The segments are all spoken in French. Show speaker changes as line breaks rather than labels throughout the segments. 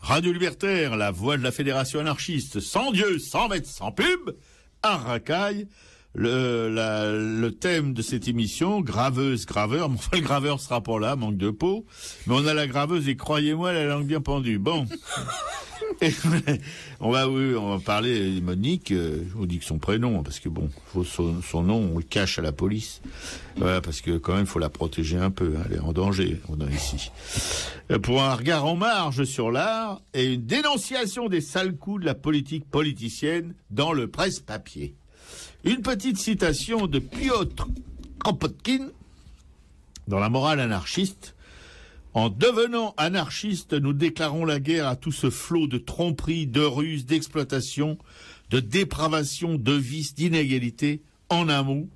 Radio Libertaire, la voix de la Fédération anarchiste, sans Dieu, sans maître, sans pub, à Racaille. Le thème de cette émission, graveuse, graveur, enfin le graveur sera pas là, manque de peau, mais on a la graveuse et croyez-moi, la langue bien pendue. Bon. Et on va parler, Monique, je vous dis que son prénom, parce que bon, son nom, on le cache à la police. Voilà, parce que quand même, il faut la protéger un peu, hein, elle est en danger, on a ici. Pour un regard en marge sur l'art et une dénonciation des sales coups de la politique politicienne dans le presse-papier. Une petite citation de Piotr Kropotkin dans La morale anarchiste. En devenant anarchistes, nous déclarons la guerre à tout ce flot de tromperies, de ruses, d'exploitation, de dépravation, de vices, d'inégalités, en un mot.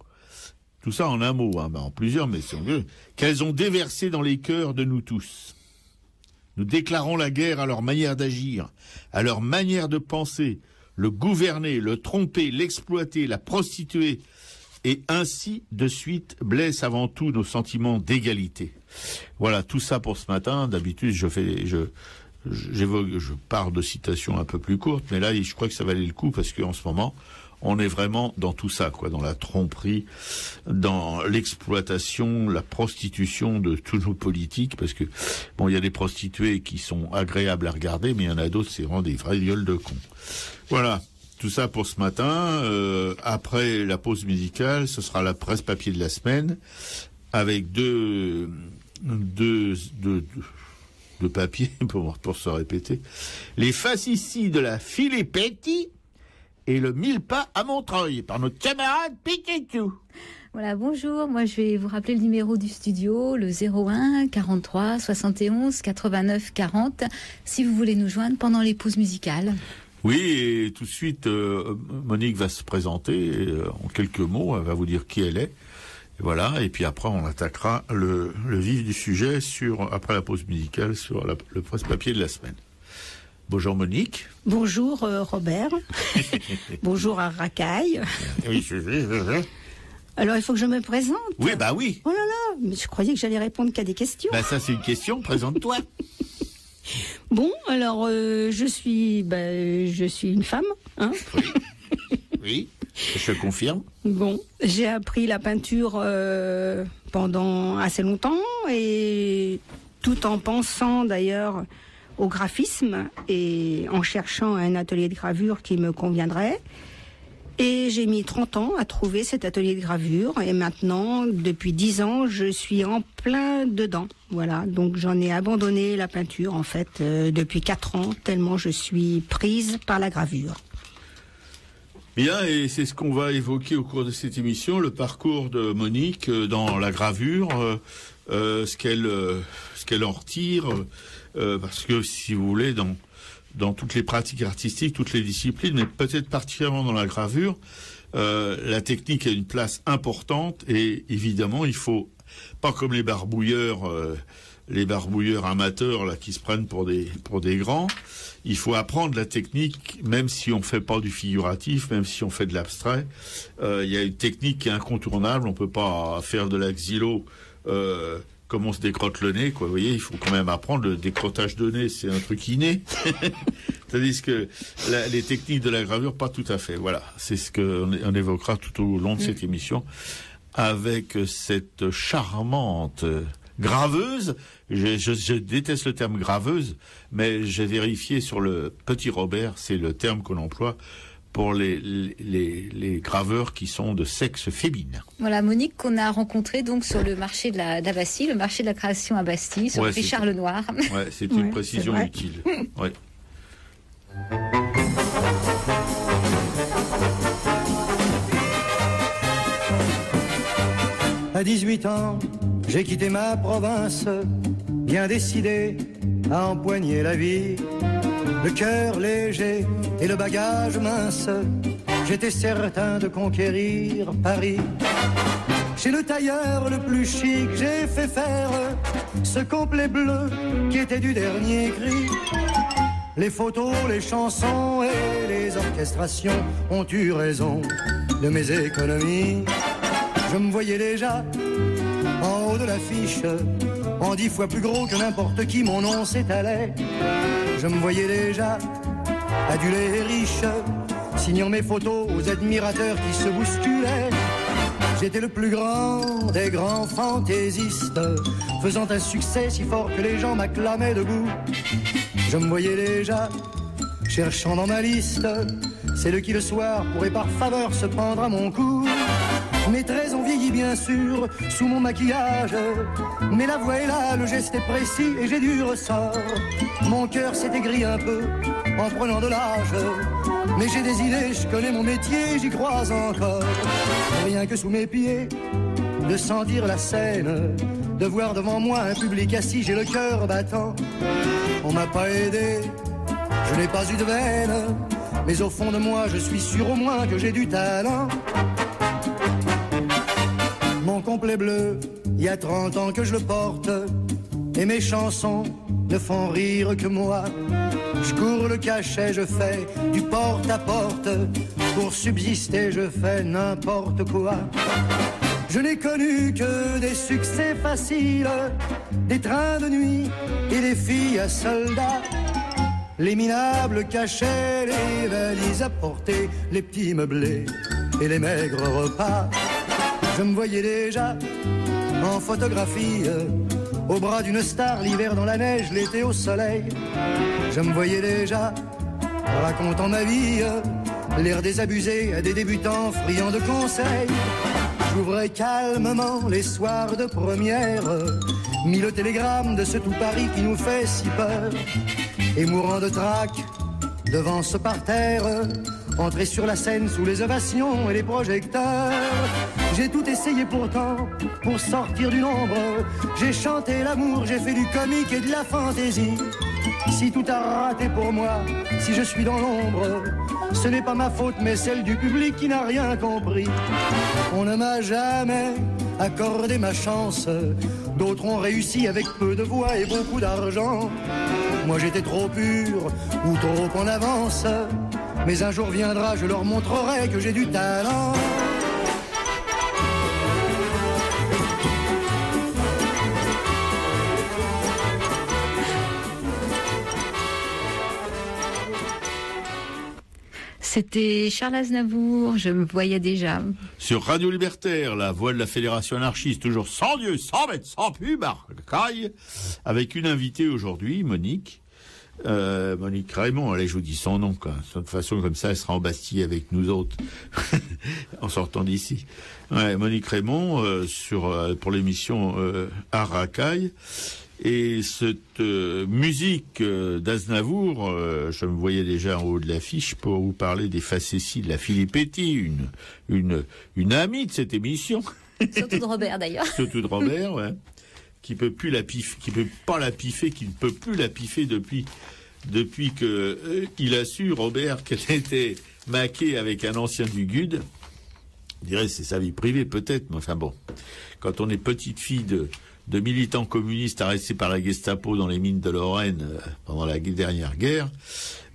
Tout ça en un mot, hein, en plusieurs, mais si on veut, qu'elles ont déversé dans les cœurs de nous tous. Nous déclarons la guerre à leur manière d'agir, à leur manière de penser, le gouverner, le tromper, l'exploiter, la prostituer, et ainsi de suite blesse avant tout nos sentiments d'égalité. Voilà, tout ça pour ce matin. D'habitude, je pars de citations un peu plus courtes, mais là, je crois que ça valait le coup parce qu'en ce moment, on est vraiment dans tout ça, quoi, dans la tromperie, dans l'exploitation, la prostitution de tous nos politiques, parce que bon, il y a des prostituées qui sont agréables à regarder, mais il y en a d'autres, c'est vraiment des vraies gueules de cons. Voilà. Tout ça pour ce matin. Après la pause musicale, ce sera la presse papier de la semaine avec deux papiers pour se répéter. Les fascicides de la Filippetti et le 1000 pas à Montreuil par notre camarade Piquetou.
Voilà, bonjour. Moi, je vais vous rappeler le numéro du studio, le 01 43 71 89 40, si vous voulez nous joindre pendant les pauses musicales.
Oui, et tout de suite, Monique va se présenter en quelques mots, elle va vous dire qui elle est. Et voilà, et puis après, on attaquera le vif du sujet après la pause musicale sur le presse-papier de la semaine. Bonjour Monique.
Bonjour Robert. Bonjour à Racaille.
Oui, je
Alors, il faut que je me présente.
Oui, bah oui.
Oh là là, mais je croyais que j'allais répondre qu'à des questions.
Bah ça, c'est une question, présente-toi.
Bon, alors je suis une femme, hein.
Oui, je confirme.
Bon, j'ai appris la peinture pendant assez longtemps et tout en pensant d'ailleurs au graphisme et en cherchant un atelier de gravure qui me conviendrait. Et j'ai mis 30 ans à trouver cet atelier de gravure et maintenant, depuis 10 ans, je suis en plein dedans. Voilà, donc j'en ai abandonné la peinture en fait depuis 4 ans, tellement je suis prise par la gravure.
Bien, et c'est ce qu'on va évoquer au cours de cette émission, le parcours de Monique dans la gravure, ce qu'elle en retire, parce que si vous voulez, dans toutes les pratiques artistiques, toutes les disciplines, mais peut-être particulièrement dans la gravure, la technique a une place importante et évidemment, il faut, pas comme les barbouilleurs amateurs là qui se prennent pour des grands, il faut apprendre la technique, même si on fait pas du figuratif, même si on fait de l'abstrait. Il y a une technique qui est incontournable, on peut pas faire de la xylo comme on se décrotte le nez, quoi. Vous voyez, il faut quand même apprendre le décrottage de nez, c'est un truc inné. Tandis que les techniques de la gravure, pas tout à fait. Voilà, c'est ce qu'on évoquera tout au long de cette émission avec cette charmante graveuse. Je déteste le terme graveuse, mais j'ai vérifié sur le petit Robert, c'est le terme qu'on emploie pour les graveurs qui sont de sexe féminin.
Voilà, Monique, qu'on a rencontrée donc sur le marché d'Abastie, le marché de la création à Bastille, sur Richard Lenoir.
Ouais, c'est une précision utile. Ouais.
À 18 ans, j'ai quitté ma province, bien décidé à empoigner la vie. Le cœur léger et le bagage mince, j'étais certain de conquérir Paris. Chez le tailleur le plus chic, j'ai fait faire ce complet bleu qui était du dernier cri. Les photos, les chansons et les orchestrations ont eu raison de mes économies. Je me voyais déjà en haut de l'affiche en 10 fois plus gros que n'importe qui, mon nom s'étalait. Je me voyais déjà adulé et riche, signant mes photos aux admirateurs qui se bousculaient. J'étais le plus grand des grands fantaisistes, faisant un succès si fort que les gens m'acclamaient debout. Je me voyais déjà cherchant dans ma liste celle qui le soir pourrait par faveur se prendre à mon cou. Mes traits ont vieilli bien sûr sous mon maquillage, mais la voix est là, le geste est précis et j'ai du ressort. Mon cœur s'est aigri un peu en prenant de l'âge, mais j'ai des idées, je connais mon métier, j'y crois encore. Rien que sous mes pieds, de sentir la scène, de voir devant moi un public assis, j'ai le cœur battant. On m'a pas aidé, je n'ai pas eu de veine, mais au fond de moi, je suis sûr au moins que j'ai du talent. Mon complet bleu, il y a 30 ans que je le porte, et mes chansons ne font rire que moi. Je cours le cachet, je fais du porte-à-porte, pour subsister, je fais n'importe quoi. Je n'ai connu que des succès faciles, des trains de nuit et des filles à soldats. Les minables cachets, les valises à porter, les petits meublés et les maigres repas. Je me voyais déjà en photographie, au bras d'une star, l'hiver dans la neige, l'été au soleil. Je me voyais déjà racontant ma vie, l'air désabusé à des débutants friands de conseils. J'ouvrais calmement les soirs de première, mis le télégramme de ce tout Paris qui nous fait si peur. Et mourant de trac devant ce parterre, entrer sur la scène sous les ovations et les projecteurs. J'ai tout essayé pourtant pour sortir du nombre. J'ai chanté l'amour, j'ai fait du comique et de la fantaisie. Si tout a raté pour moi, si je suis dans l'ombre, ce n'est pas ma faute mais celle du public qui n'a rien compris. On ne m'a jamais accordé ma chance, d'autres ont réussi avec peu de voix et beaucoup d'argent. Moi j'étais trop pur ou trop en avance, mais un jour viendra, je leur montrerai que j'ai du talent.
C'était Charles Aznavour, je me voyais déjà.
Sur Radio Libertaire, la voix de la Fédération anarchiste, toujours sans Dieu, sans maître, sans pub, à Caille, avec une invitée aujourd'hui, Monique. Monique Raymond, allez, je vous dis son nom, quoi. De toute façon, comme ça, elle sera embastillée avec nous autres, en sortant d'ici. Ouais, Monique Raymond, pour l'émission Arracaille. Et cette musique d'Aznavour, je me voyais déjà en haut de l'affiche pour vous parler des facéties de la Filippetti, une amie de cette émission.
Surtout de Robert, d'ailleurs.
Surtout de Robert, ouais. Qui peut plus la piffer, qui peut pas la piffer, qui ne peut plus la piffer depuis que il a su, Robert, qu'elle était maquée avec un ancien du GUD. Je dirais c'est sa vie privée peut-être, mais enfin bon. Quand on est petite fille de militants communistes arrêtés par la Gestapo dans les mines de Lorraine pendant la dernière guerre,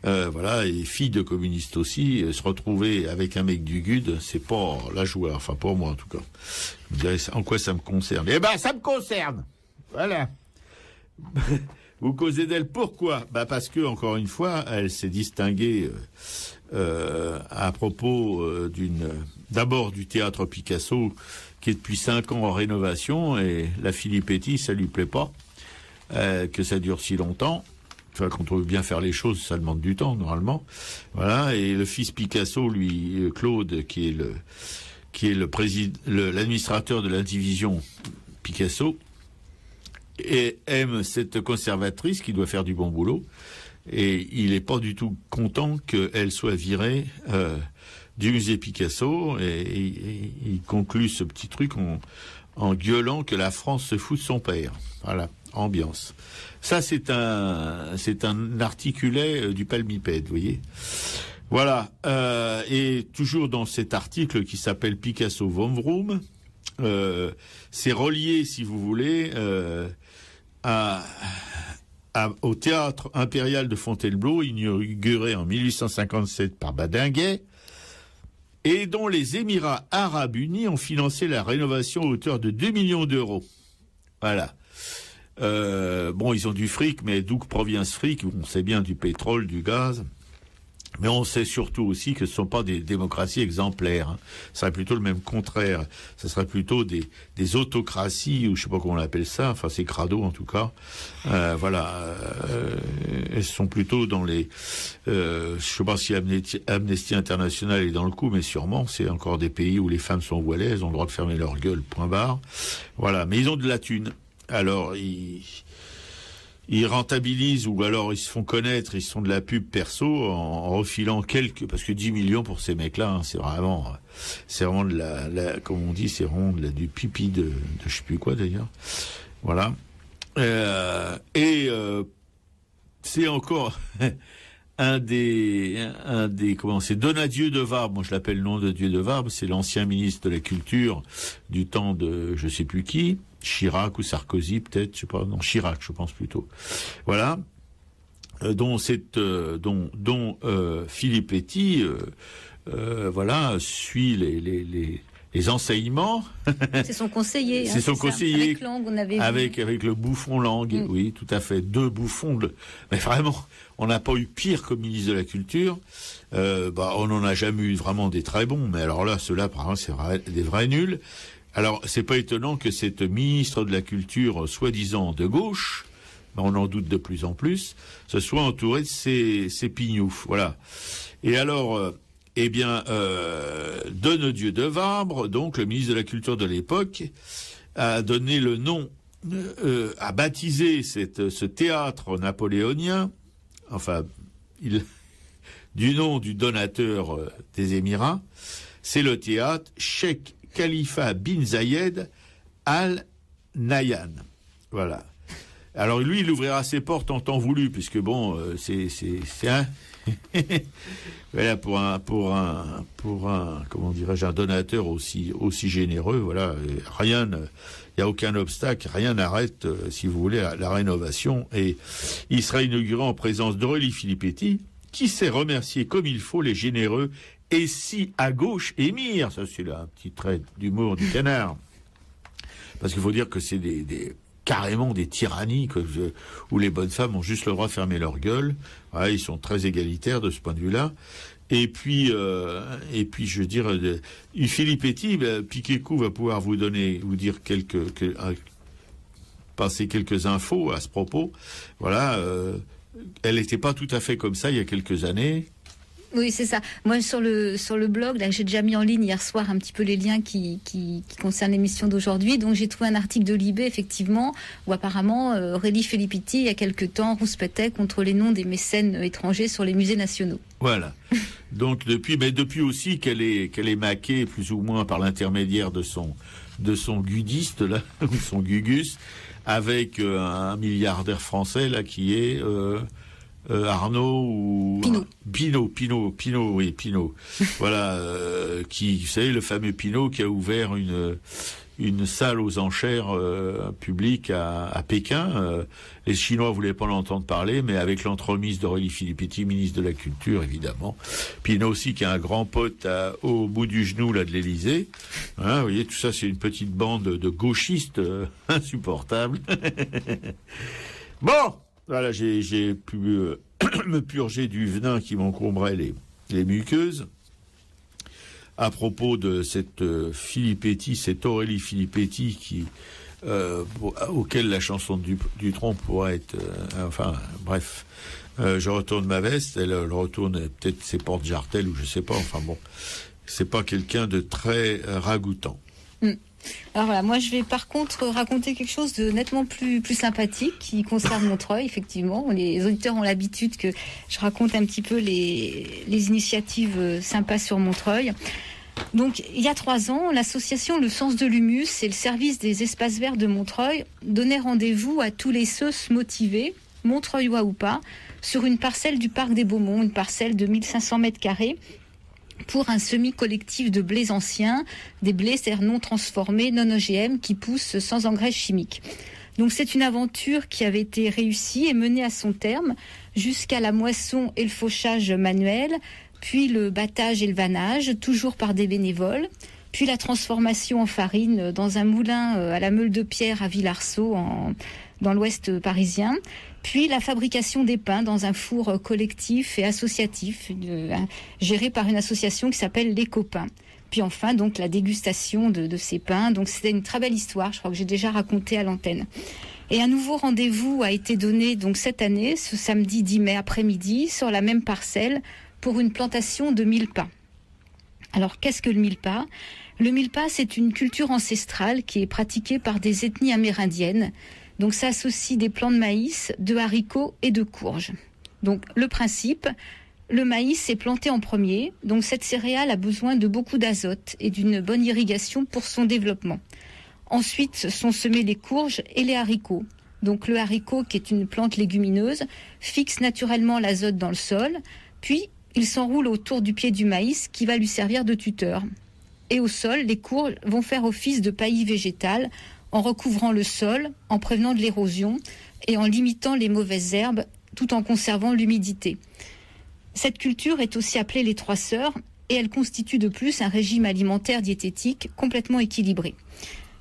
voilà, et fille de communistes aussi, se retrouver avec un mec du GUD, c'est pas la joie, enfin pour moi en tout cas. Je me dirais, en quoi ça me concerne? Eh ben, ça me concerne. Voilà. Vous causez d'elle pourquoi? Bah parce que encore une fois, elle s'est distinguée à propos d'abord du théâtre Picasso, qui est depuis 5 ans en rénovation, et la Filippetti, ça lui plaît pas que ça dure si longtemps. Enfin, quand on veut bien faire les choses, ça demande du temps normalement. Voilà. Et le fils Picasso, lui, Claude, qui est l'administrateur de la division Picasso, et aime cette conservatrice qui doit faire du bon boulot, et il n'est pas du tout content qu'elle soit virée du musée Picasso, et il conclut ce petit truc en gueulant que la France se fout de son père. Voilà, ambiance. Ça, c'est un articulet du palmipède, vous voyez. Voilà, et toujours dans cet article qui s'appelle Picasso Vom Vroom, c'est relié, si vous voulez, au théâtre impérial de Fontainebleau, inauguré en 1857 par Badinguet, et dont les Émirats arabes unis ont financé la rénovation à hauteur de 2 millions d'euros. Voilà. Bon, ils ont du fric, mais d'où provient ce fric? On sait bien du pétrole, du gaz. Mais on sait surtout aussi que ce ne sont pas des démocraties exemplaires. Ce serait plutôt le même contraire. Ce serait plutôt des autocraties, ou je sais pas comment on appelle ça. Enfin, c'est crado en tout cas. Voilà. Elles sont plutôt dans les. Je sais pas si Amnesty International est dans le coup, mais sûrement c'est encore des pays où les femmes sont voilées, elles ont le droit de fermer leur gueule. Point barre. Voilà. Mais ils ont de la thune. Alors ils rentabilisent ou alors ils se font connaître, ils sont de la pub perso en refilant parce que 10 millions pour ces mecs-là, c'est vraiment de la comme on dit, c'est vraiment du pipi de je sais plus quoi d'ailleurs. Voilà. C'est encore un des comment c'est Donadieu de Varbre, moi je l'appelle nom de Dieu de Varbre, c'est l'ancien ministre de la Culture du temps de je sais plus qui. Chirac ou Sarkozy peut-être, je sais pas, non Chirac je pense plutôt. Voilà, dont Filippetti voilà suit les enseignements.
C'est son conseiller.
C'est son conseiller.
Avec Lang, on avait
avec le bouffon Lang, oui, tout à fait, 2 bouffons. Mais vraiment, on n'a pas eu pire comme ministre de la Culture. On n'en a jamais eu vraiment des très bons, mais alors là, ceux-là, par exemple, c'est des vrais nuls. Alors, c'est pas étonnant que cette ministre de la Culture, soi-disant de gauche, mais on en doute de plus en plus, se soit entourée de ces pignoufs. Voilà. Et alors, Donadieu de Varbre, donc le ministre de la Culture de l'époque, a donné le nom, a baptisé ce théâtre napoléonien, enfin, du nom du donateur des Émirats, c'est le théâtre Cheikh Khalifa bin Zayed Al Nahyan. Voilà. Alors lui, il ouvrira ses portes en temps voulu, puisque bon, c'est un voilà pour un comment dirais-je, un donateur aussi généreux. Voilà, il y a aucun obstacle, rien n'arrête, si vous voulez, la rénovation. Et il sera inauguré en présence d'Aurélie Filippetti, qui sait remercier comme il faut les généreux et si à gauche émirs. Ça, c'est là un petit trait d'humour du canard. Parce qu'il faut dire que c'est carrément des tyrannies où les bonnes femmes ont juste le droit de fermer leur gueule. Voilà, ils sont très égalitaires de ce point de vue-là. Et puis, je veux dire, Filippetti, Piquet-Cou va pouvoir vous dire passer quelques infos à ce propos. Voilà, elle n'était pas tout à fait comme ça il y a quelques années.
Oui, c'est ça. Moi, sur le blog, là, j'ai déjà mis en ligne hier soir un petit peu les liens qui concernent l'émission d'aujourd'hui. Donc, j'ai trouvé un article de Libé, effectivement, où apparemment, Aurélie Filippetti, il y a quelque temps, rouspétait contre les noms des mécènes étrangers sur les musées nationaux.
Voilà. Donc, depuis aussi qu'elle est maquée, plus ou moins, par l'intermédiaire de son gudiste, là, ou son gugus, avec un milliardaire français, là, qui est... Arnaud ou Pinault, oui, Pinault. Voilà, vous savez, le fameux Pinault qui a ouvert une salle aux enchères publiques à Pékin. Les Chinois voulaient pas l'entendre parler, mais avec l'entremise d'Aurélie Filippetti, ministre de la Culture, évidemment. Pinault aussi, qui est un grand pote au bout du genou là de l'Élysée. Hein, vous voyez, tout ça, c'est une petite bande de gauchistes insupportables. Bon. Voilà, j'ai pu me purger du venin qui m'encombrait les muqueuses. À propos de cette Filippetti, cette Aurélie Filippetti auquel la chanson de Dutronc pourrait être... bref. Je retourne ma veste, elle retourne peut-être ses portes jartelles ou je sais pas, enfin bon. C'est pas quelqu'un de très ragoûtant.
Alors voilà, moi je vais par contre raconter quelque chose de nettement plus sympathique qui concerne Montreuil, effectivement. Les auditeurs ont l'habitude que je raconte un petit peu les initiatives sympas sur Montreuil. Donc il y a 3 ans, l'association Le Sens de l'Humus et le service des espaces verts de Montreuil donnaient rendez-vous à tous les SEUS motivés, Montreuillois ou pas, sur une parcelle du parc des Beaumonts, une parcelle de 1500 mètres carrés, pour un semi-collectif de blés anciens, des blés c'est-à-dire non transformés, non OGM, qui poussent sans engrais chimiques. Donc c'est une aventure qui avait été réussie et menée à son terme jusqu'à la moisson et le fauchage manuel, puis le battage et le vannage, toujours par des bénévoles, puis la transformation en farine dans un moulin à la Meule de Pierre à Villarceau, dans l'ouest parisien, puis la fabrication des pains dans un four collectif et associatif, géré par une association qui s'appelle Les Copains. Puis enfin, donc, la dégustation de ces pains. Donc, c'était une très belle histoire, je crois que j'ai déjà raconté à l'antenne. Et un nouveau rendez-vous a été donné donc cette année, ce samedi 10 mai après-midi, sur la même parcelle, pour une plantation de mille-pas. Alors, qu'est-ce que le mille-pas ? Le mille-pas, c'est une culture ancestrale qui est pratiquée par des ethnies amérindiennes. Donc, ça associe des plants de maïs, de haricots et de courges. Donc, le principe, le maïs est planté en premier. Donc, cette céréale a besoin de beaucoup d'azote et d'une bonne irrigation pour son développement. Ensuite, sont semés les courges et les haricots. Donc, le haricot, qui est une plante légumineuse, fixe naturellement l'azote dans le sol. Puis, il s'enroule autour du pied du maïs qui va lui servir de tuteur. Et au sol, les courges vont faire office de paillis végétal en recouvrant le sol, en prévenant de l'érosion et en limitant les mauvaises herbes tout en conservant l'humidité. Cette culture est aussi appelée les trois sœurs et elle constitue de plus un régime alimentaire diététique complètement équilibré.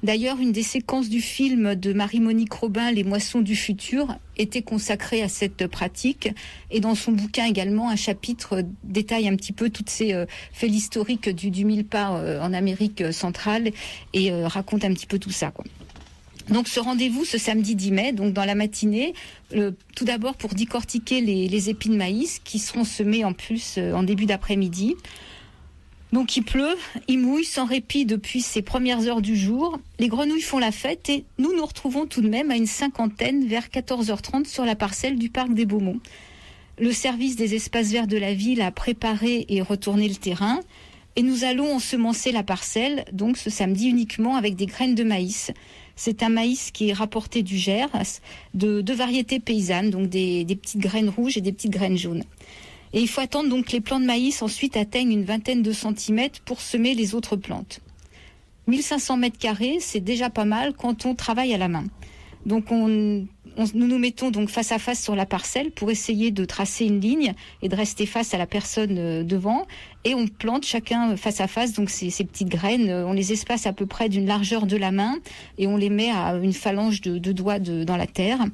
D'ailleurs, une des séquences du film de Marie-Monique Robin, Les Moissons du futur, était consacrée à cette pratique. Et dans son bouquin également, un chapitre détaille un petit peu toutes ces faits historiques du mille-pas en Amérique centrale et raconte un petit peu tout ça, quoi. Donc ce rendez-vous ce samedi 10 mai, donc dans la matinée, tout d'abord pour décortiquer les épis de maïs qui seront semés en plus en début d'après-midi. Donc il pleut, il mouille sans répit depuis ces premières heures du jour. Les grenouilles font la fête et nous nous retrouvons tout de même à une cinquantaine vers 14h30 sur la parcelle du parc des Beaumonts. Le service des espaces verts de la ville a préparé et retourné le terrain et nous allons ensemencer la parcelle, donc ce samedi uniquement avec des graines de maïs. C'est un maïs qui est rapporté du Gers, de variétés paysannes, donc des petites graines rouges et des petites graines jaunes. Et il faut attendre donc que les plants de maïs ensuite atteignent une vingtaine de centimètres pour semer les autres plantes. 1500 mètres carrés, c'est déjà pas mal quand on travaille à la main. Donc nous nous mettons donc face à face sur la parcelle pour essayer de tracer une ligne et de rester face à la personne devant. Et on plante chacun face à face donc ces petites graines. On les espace à peu près d'une largeur de la main et on les met à une phalange de doigts dans la terre.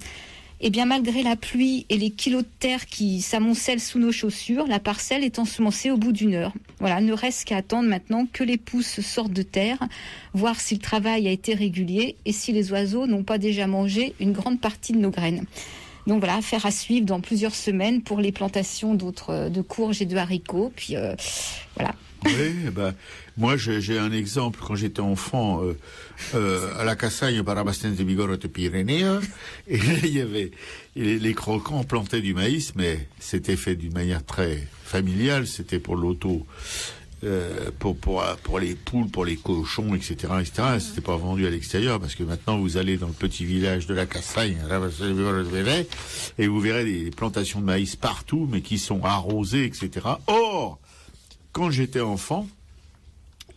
Et bien malgré la pluie et les kilos de terre qui s'amoncellent sous nos chaussures, la parcelle est ensemencée au bout d'une heure. Voilà, ne reste qu'à attendre maintenant que les pousses sortent de terre, voir si le travail a été régulier et si les oiseaux n'ont pas déjà mangé une grande partie de nos graines. Donc voilà, affaire à suivre dans plusieurs semaines pour les plantations de courges et de haricots. Puis voilà.
Oui, moi j'ai un exemple. Quand j'étais enfant, à la Cassagne, par Abastens de Bigorre de Pyrénées, et là, il y avait les croquants plantaient du maïs, mais c'était fait d'une manière très familiale. C'était pour l'auto, pour les poules, pour les cochons, etc., etc. C'était pas vendu à l'extérieur parce que maintenant vous allez dans le petit village de la Cassagne, et vous verrez des plantations de maïs partout, mais qui sont arrosées, etc. Or, quand j'étais enfant,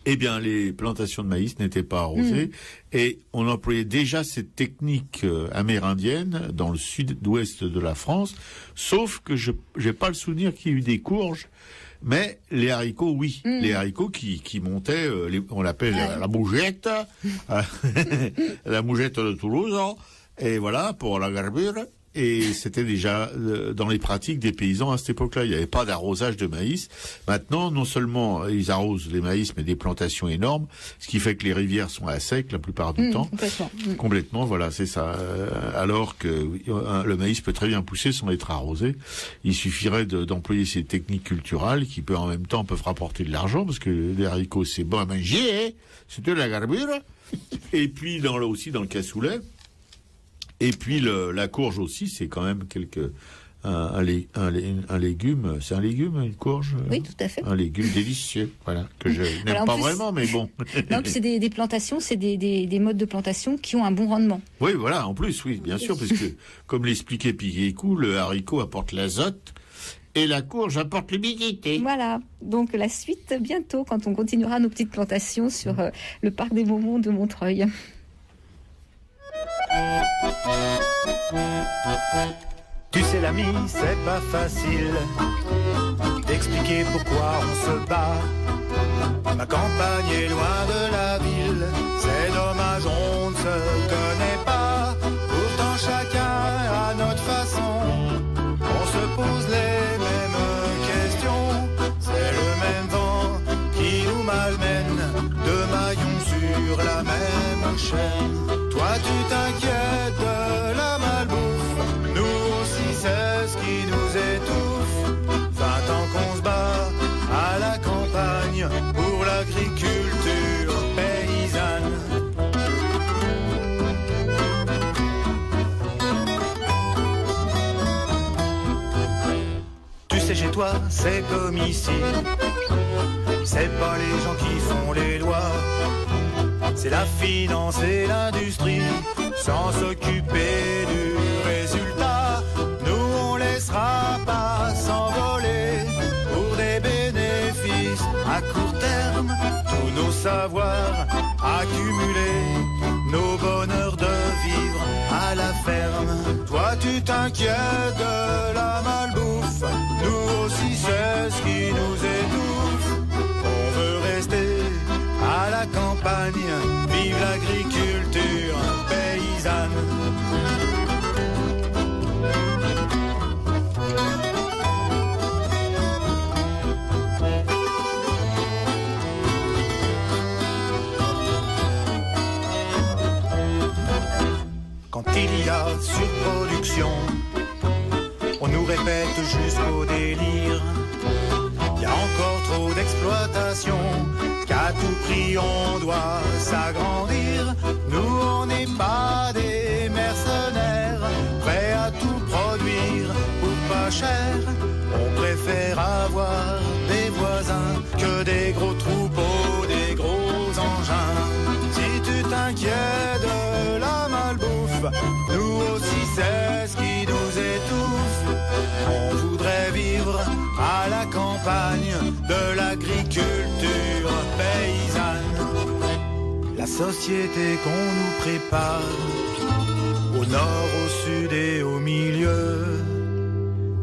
eh bien, les plantations de maïs n'étaient pas arrosées et on employait déjà cette technique amérindienne dans le sud-ouest de la France, sauf que j'ai pas le souvenir qu'il y ait eu des courges, mais les haricots, oui. Les haricots qui montaient, on l'appelle la mougette, la mougette de Toulouse, et voilà, pour la garbure. Et c'était déjà dans les pratiques des paysans à cette époque-là. Il n'y avait pas d'arrosage de maïs. Maintenant, non seulement ils arrosent les maïs, mais des plantations énormes, ce qui fait que les rivières sont à sec la plupart du temps. Complètement, voilà, c'est ça. Alors que le maïs peut très bien pousser sans être arrosé. Il suffirait d'employer ces techniques culturelles qui en même temps peuvent rapporter de l'argent, parce que les haricots, c'est bon à manger, c'est de la garbure. Et puis aussi dans le cassoulet. Et puis la courge aussi, c'est quand même un légume. C'est un légume, une courge?
Oui, tout à fait.
Un légume délicieux, voilà, que je n'aime pas vraiment, mais bon.
Donc c'est des plantations, c'est des modes de plantation qui ont un bon rendement.
Oui, voilà, en plus, oui, bien sûr, parce que comme l'expliquait Piquet-Cou, le haricot apporte l'azote et la courge apporte l'humidité.
Voilà, donc la suite bientôt, quand on continuera nos petites plantations sur le parc des Beaumonts de Montreuil.
Tu sais l'ami, c'est pas facile d'expliquer pourquoi on se bat.
Ma campagne est loin de la ville, c'est dommage, on ne se connaît pas. Pourtant chacun à notre façon, on se pose les mêmes questions. C'est le même vent qui nous malmène, deux maillons sur la même chaîne. Toi tu t'inquiètes de la malbouffe, nous aussi c'est ce qui nous étouffe. 20 ans qu'on se bat à la campagne pour l'agriculture paysanne. Tu sais, chez toi, c'est comme ici. C'est pas les gens qui font les lois, c'est la finance et l'industrie, sans s'occuper du résultat. Nous on laissera pas s'envoler pour des bénéfices à court terme, tous nos savoirs accumulés, nos bonheurs de vivre à la ferme. Toi tu t'inquiètes de la malbouffe, nous aussi c'est ce qui nous étouffe. On veut rester à la campagne, vive l'agriculture paysanne. Quand il y a surproduction, on nous répète jusqu'au délire, il y a encore trop d'exploitation, qu'à tout prix on doit s'agrandir. Nous on n'est pas des mercenaires, prêts à tout produire pour pas cher. On préfère avoir des voisins que des gros troupeaux, des gros engins. Si tu t'inquiètes de la malbouffe, nous aussi c'est ce qui nous étouffe. On voudrait vivre à la campagne de l'agriculture paysanne. La société qu'on nous prépare, au nord, au sud et au milieu,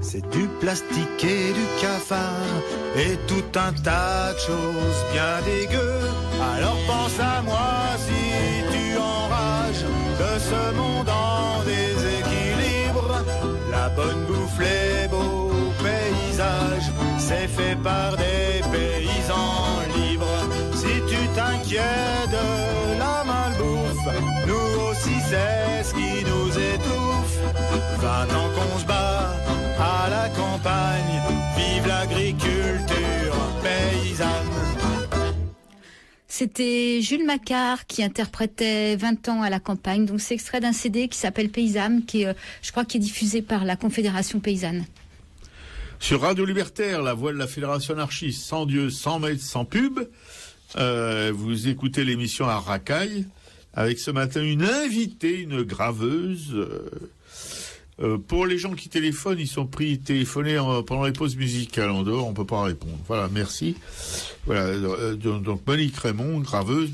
c'est du plastique et du cafard et tout un tas de choses bien dégueu. Alors pense à moi si tu enrages de ce monde en déséquilibre. La bonne bouffe, les beaux paysages, c'est fait par des paysans libres. Si tu t'inquiètes de la malbouffe, nous aussi c'est ce qui nous étouffe. 20 ans qu'on se bat à la campagne, vive l'agriculture paysanne.
C'était Jules Macquart qui interprétait 20 ans à la campagne. Donc c'est extrait d'un CD qui s'appelle Paysanne, qui est, je crois, qui est diffusé par la Confédération paysanne.
Sur Radio Libertaire, la voix de la Fédération anarchiste, sans Dieu, sans maître, sans pub, vous écoutez l'émission à Racaille, avec ce matin une invitée, une graveuse. Pour les gens qui téléphonent, ils sont pris téléphoner pendant les pauses musicales. En dehors, on peut pas répondre. Voilà, merci. Voilà, donc Monique Raymond, graveuse,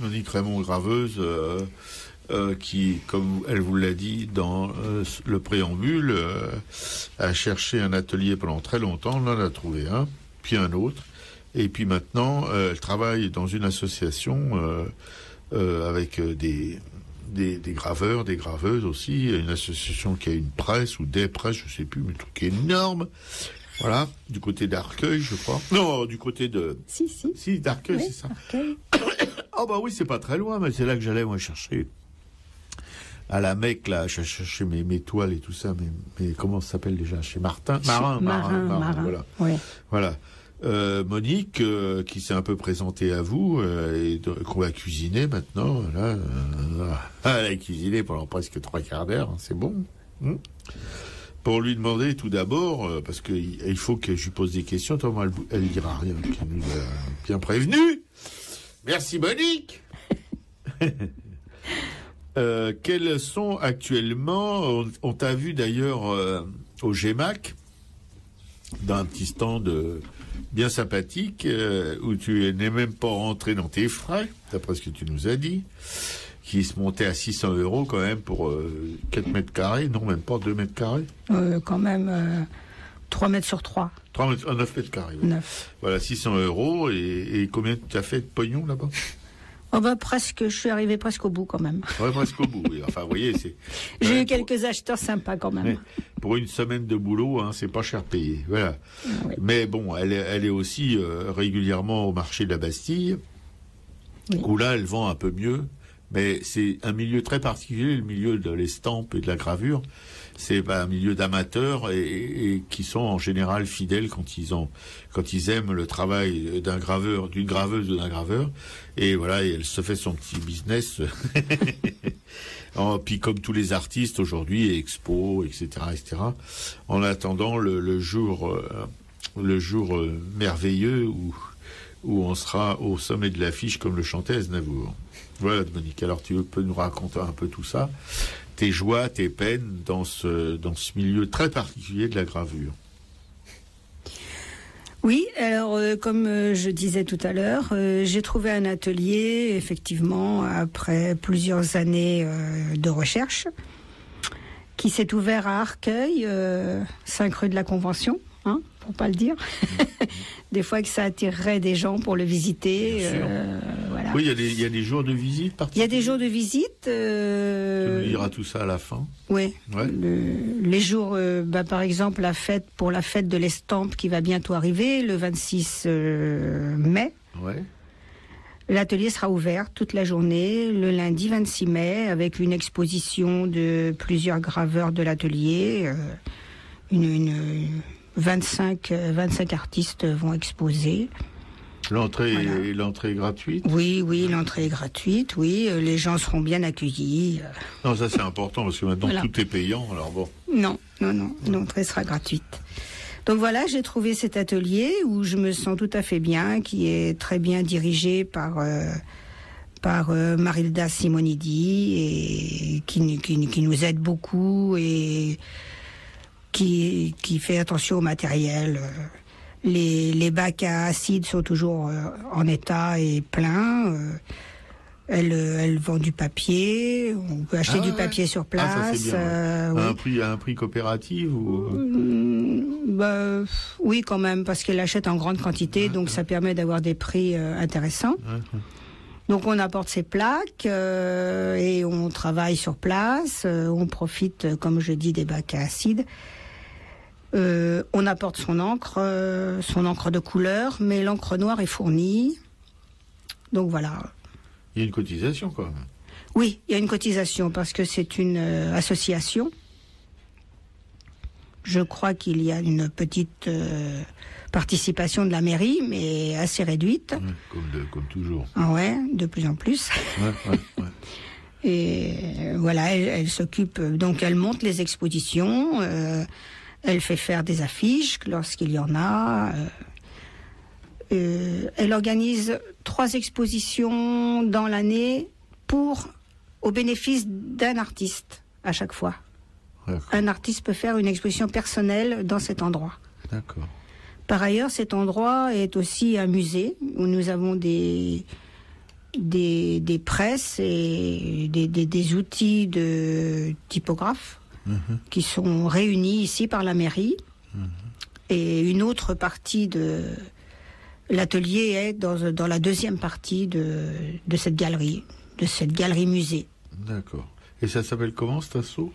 qui, comme elle vous l'a dit dans le préambule, a cherché un atelier pendant très longtemps, on en a trouvé un, puis un autre, et puis maintenant, elle travaille dans une association avec des graveurs, des graveuses aussi, une association qui a une presse ou des presses, je sais plus, mais un truc énorme. Voilà, du côté d'Arcueil, je crois. Non, du côté de... Si, d'Arcueil, oui, c'est ça. Oh bah oui, c'est pas très loin, mais c'est là que j'allais, moi, chercher. À la Mecque, là, je cherchais mes toiles et tout ça, mais comment ça s'appelle déjà? Chez Marin, voilà.
Oui.
Voilà. Monique, qui s'est un peu présentée à vous, et qu'on va cuisiner maintenant, là, elle a cuisiné pendant presque 3/4 d'heure, hein, c'est bon. Pour lui demander tout d'abord, parce qu'il faut que je lui pose des questions, autrement elle dira rien, qu'elle nous a bien prévenu. Merci Monique. Quels sont actuellement, on t'a vu d'ailleurs au GEMAC, dans un petit stand bien sympathique, où tu n'es même pas rentré dans tes frais, d'après ce que tu nous as dit, qui se montait à 600 € quand même pour 4 mètres carrés, non, même pas 2 mètres carrés.
Quand même, 3 mètres sur 3.
9 mètres carrés. Oui.
9.
Voilà, 600 €. Et combien tu as fait de pognon là-bas?
Oh bah presque, je suis arrivée presque au bout quand même.
Ouais, presque au bout. Oui. Enfin, vous voyez, c'est.
J'ai eu quelques acheteurs sympas quand même.
Ouais, pour une semaine de boulot, c'est pas cher payé. Voilà.
Oui.
Mais bon, elle est aussi régulièrement au marché de la Bastille,
Oui.
où là, elle vend un peu mieux. Mais c'est un milieu très particulier, le milieu de l'estampe et de la gravure. C'est un milieu d'amateurs et qui sont en général fidèles quand ils aiment le travail d'un graveur, d'une graveuse ou d'un graveur. Et voilà, et elle se fait son petit business. Puis comme tous les artistes aujourd'hui, expos, etc., en attendant le jour merveilleux où on sera au sommet de l'affiche comme le chantait Aznavour. Voilà, Monique. Alors tu peux nous raconter un peu tout ça, tes joies, tes peines dans ce milieu très particulier de la gravure.
Oui, alors comme je disais tout à l'heure, j'ai trouvé un atelier, effectivement, après plusieurs années de recherche, qui s'est ouvert à Arcueil, 5 rue de la Convention, pour pas le dire. Des fois que ça attirerait des gens pour le visiter. Voilà.
Oui, il y a des jours de visite particuliers.
Il y a des jours de visite.
Tu nous diras tout ça à la fin.
Oui.
Ouais.
Les jours, par exemple, pour la fête de l'estampe qui va bientôt arriver, le 26 mai.
Ouais.
L'atelier sera ouvert toute la journée, le lundi 26 mai, avec une exposition de plusieurs graveurs de l'atelier. 25 artistes vont exposer.
L'entrée est gratuite?
Oui, l'entrée est gratuite, oui. Les gens seront bien accueillis.
Non, ça c'est important, parce que maintenant tout est payant, alors bon.
Non, l'entrée sera gratuite. Donc voilà, j'ai trouvé cet atelier où je me sens tout à fait bien, qui est très bien dirigé par Marilda Simonidi, et qui nous aide beaucoup et qui fait attention au matériel. Les bacs à acide sont toujours en état et plein. Elle vend du papier. On peut acheter du papier sur place.
Ça c'est bien, oui. À un prix coopératif ou...
Oui, quand même, parce qu'elle achète en grande quantité, donc ça permet d'avoir des prix intéressants. Donc on apporte ses plaques et on travaille sur place. On profite, comme je dis, des bacs à acide. On apporte son encre de couleur, mais l'encre noire est fournie. Donc voilà.
Il y a une cotisation quand même.
Oui, il y a une cotisation parce que c'est une association. Je crois qu'il y a une petite participation de la mairie, mais assez réduite.
Comme toujours.
Ah ouais, de plus en plus.
Ouais.
Et voilà, elle s'occupe, donc elle monte les expositions. Elle fait faire des affiches lorsqu'il y en a. Elle organise 3 expositions dans l'année au bénéfice d'un artiste à chaque fois.
D'accord.
Un artiste peut faire une exposition personnelle dans cet endroit.
D'accord.
Par ailleurs, cet endroit est aussi un musée où nous avons des presses et des outils de typographes qui sont réunis ici par la mairie. Et une autre partie de l'atelier est dans la deuxième partie de cette galerie musée.
D'accord. Et ça s'appelle comment cet assaut?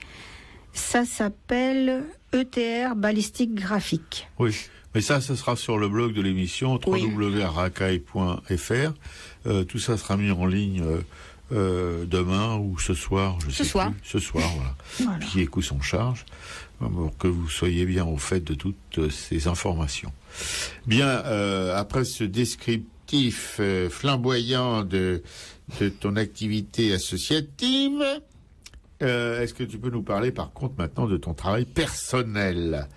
Ça s'appelle ETR Balistique Graphique.
Oui, mais ça sera sur le blog de l'émission, www.arracaille.fr. Tout ça sera mis en ligne demain ou ce soir, je sais plus. Ce soir, voilà. Puis écoute son charge, pour que vous soyez bien au fait de toutes ces informations. Bien, après ce descriptif flamboyant de ton activité associative, est-ce que tu peux nous parler par contre maintenant de ton travail personnel?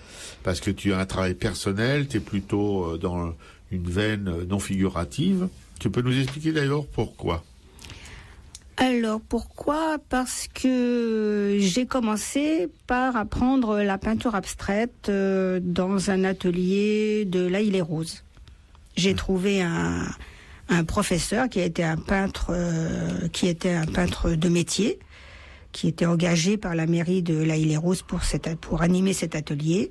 Parce que tu as un travail personnel, tu es plutôt dans une veine non figurative. Tu peux nous expliquer d'ailleurs pourquoi?
Alors pourquoi? Parce que j'ai commencé par apprendre la peinture abstraite dans un atelier de La Île-et-Rose. J'ai trouvé un professeur qui était un peintre de métier, qui était engagé par la mairie de La Île-et-Rose pour animer cet atelier.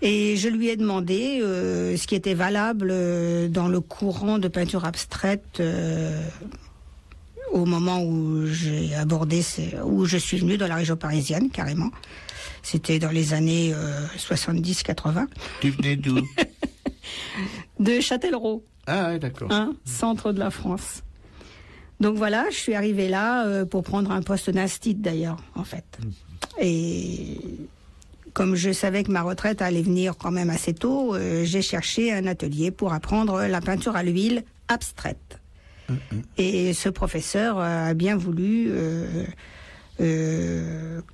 Et je lui ai demandé ce qui était valable dans le courant de peinture abstraite au moment où j'ai abordé, où je suis venue dans la région parisienne, carrément. C'était dans les années 70-80.
Tu venais d'où?
De Châtellerault.
Ah, ouais, d'accord.
Centre de la France. Donc voilà, je suis arrivée là pour prendre un poste d'instit d'ailleurs, en fait. Et comme je savais que ma retraite allait venir quand même assez tôt, j'ai cherché un atelier pour apprendre la peinture à l'huile abstraite. Et ce professeur a bien voulu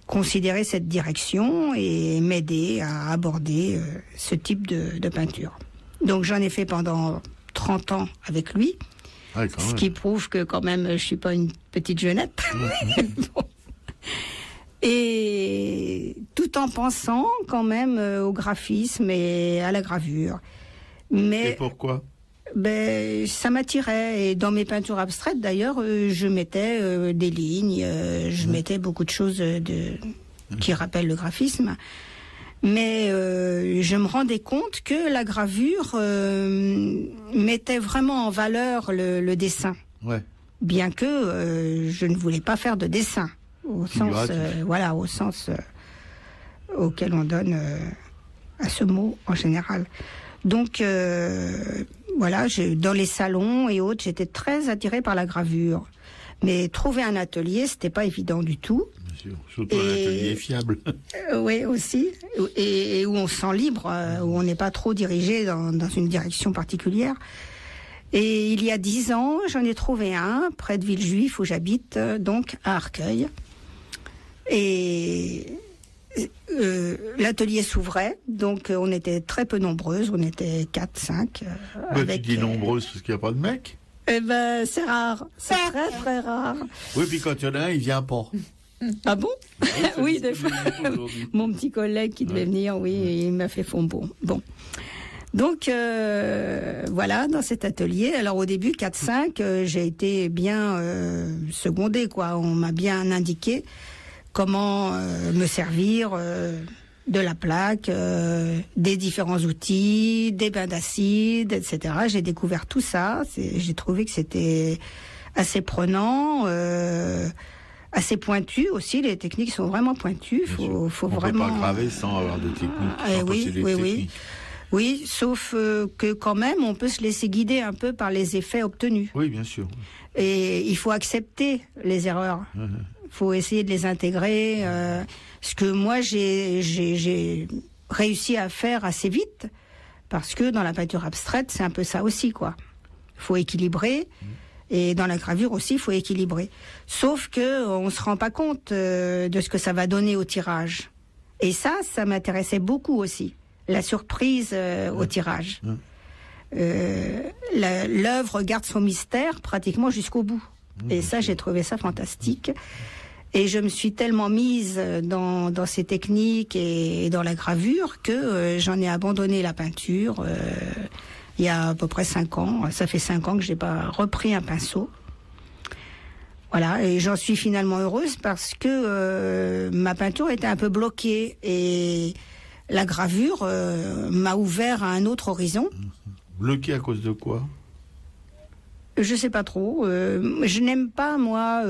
considérer cette direction et m'aider à aborder ce type de peinture. Donc j'en ai fait pendant 30 ans avec lui, ce qui prouve que quand même je suis pas une petite jeunette. Bon. Et tout en pensant quand même au graphisme et à la gravure. Mais
et pourquoi?
Ça m'attirait, et dans mes peintures abstraites d'ailleurs, je mettais des lignes, je mettais beaucoup de choses qui rappellent le graphisme, mais je me rendais compte que la gravure mettait vraiment en valeur le dessin, bien que je ne voulais pas faire de dessin au sens, au sens auquel on donne à ce mot en général. Donc voilà, dans les salons et autres, j'étais très attirée par la gravure. Mais trouver un atelier, c'était pas évident du tout.
Bien sûr, surtout un atelier fiable.
Oui, aussi. Et où on se sent libre, où on n'est pas trop dirigé dans une direction particulière. Et il y a 10 ans, j'en ai trouvé un, près de Villejuif, où j'habite, donc à Arcueil. Et l'atelier s'ouvrait, donc on était très peu nombreuses, on était 4-5.
Tu dis nombreuses parce qu'il n'y a pas de mecs?
Eh ben, c'est rare, c'est très très rare.
Oui, puis quand il y en a un, il vient pas.
Ah bon? Oui, des fois. Mon petit collègue qui devait venir, oui, il m'a fait fond bon. Donc voilà, dans cet atelier, alors au début 4-5, j'ai été bien secondée, quoi. On m'a bien indiqué comment me servir de la plaque, des différents outils, des bains d'acide, etc. J'ai découvert tout ça. J'ai trouvé que c'était assez prenant, assez pointu aussi. Les techniques sont vraiment pointues. Faut
on
vraiment.
On peut pas graver sans avoir de technique.
Oui, sauf que quand même, on peut se laisser guider un peu par les effets obtenus.
Oui, bien sûr.
Et il faut accepter les erreurs. Faut essayer de les intégrer. Ce que moi, j'ai réussi à faire assez vite, parce que dans la peinture abstraite, c'est un peu ça aussi, quoi. Faut équilibrer. Et dans la gravure aussi, il faut équilibrer. Sauf que on se rend pas compte de ce que ça va donner au tirage. Et ça m'intéressait beaucoup aussi. La surprise au tirage. L'œuvre garde son mystère pratiquement jusqu'au bout. Et ça, j'ai trouvé ça fantastique. Et je me suis tellement mise dans ces techniques et dans la gravure que j'en ai abandonné la peinture il y a à peu près 5 ans. Ça fait 5 ans que j'ai pas repris un pinceau. Voilà, et j'en suis finalement heureuse parce que ma peinture était un peu bloquée et la gravure m'a ouvert à un autre horizon.
Bloquée à cause de quoi?
Je sais pas trop. Je n'aime pas, moi,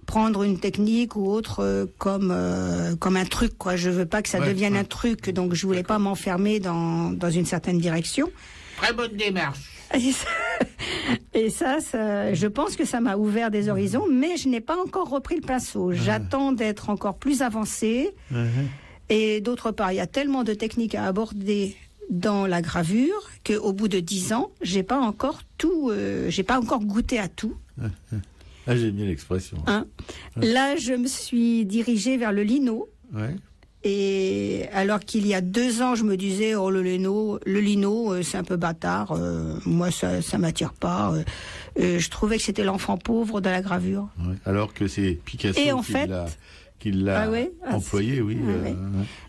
prendre une technique ou autre comme un truc, quoi. Je veux pas que ça devienne un truc, donc je voulais pas m'enfermer dans une certaine direction.
Très bonne démarche.
Et ça, je pense que ça m'a ouvert des horizons, mais je n'ai pas encore repris le pinceau. J'attends d'être encore plus avancée. Et d'autre part, il y a tellement de techniques à aborder dans la gravure qu'au bout de 10 ans, j'ai pas encore goûté à tout.
Ah, j'aime bien l'expression.
Là, je me suis dirigée vers le lino. Et alors qu'il y a 2 ans, je me disais, oh, le lino, c'est un peu bâtard. Moi, ça m'attire pas. Je trouvais que c'était l'enfant pauvre de la gravure.
Alors que c'est Picasso qui l'a employé, oui.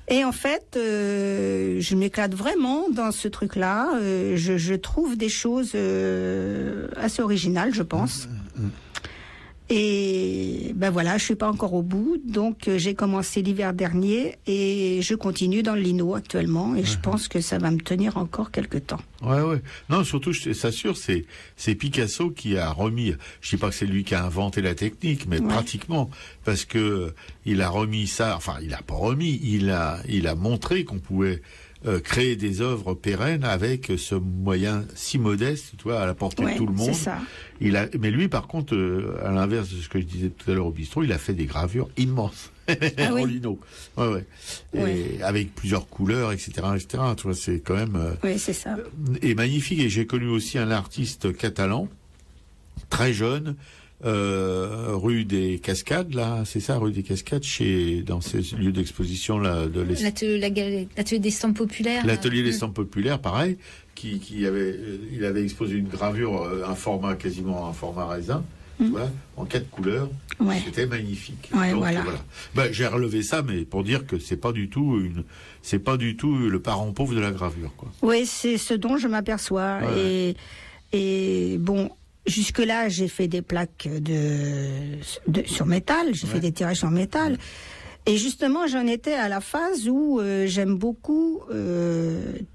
Et en fait, je m'éclate vraiment dans ce truc-là. Je trouve des choses assez originales, je pense. Et ben voilà, je suis pas encore au bout, donc j'ai commencé l'hiver dernier et je continue dans le lino actuellement et je pense que ça va me tenir encore quelques temps.
Ouais. Non, surtout, je t'assure, c'est Picasso qui a remis. Je dis pas que c'est lui qui a inventé la technique, mais pratiquement, parce que il a remis ça. Enfin, il a pas remis. Il a montré qu'on pouvait créer des œuvres pérennes avec ce moyen si modeste, tu vois, à la portée de tout le monde.
C'est ça.
Mais lui, par contre, à l'inverse de ce que je disais tout à l'heure au bistrot, il a fait des gravures immenses en lino. Ouais. Et avec plusieurs couleurs, etc. Tu vois, c'est quand même.
Oui, c'est ça.
Et magnifique. Et j'ai connu aussi un artiste catalan, très jeune. Rue des Cascades, là, c'est ça, rue des Cascades, dans ces lieux d'exposition là, de
l'atelier d'estampes populaires.
L'atelier d'estampes populaires, pareil, il avait exposé une gravure, quasiment un format raisin, tu vois, en 4 couleurs. Ouais. C'était magnifique.
Ouais,
donc,
voilà.
Ben, j'ai relevé ça, mais pour dire que c'est pas du tout le parent pauvre de la gravure, quoi.
Oui, c'est ce dont je m'aperçois. Ouais. Et bon. Jusque-là, j'ai fait des plaques sur métal, j'ai fait des tirages sur métal. Et justement, j'en étais à la phase où j'aime beaucoup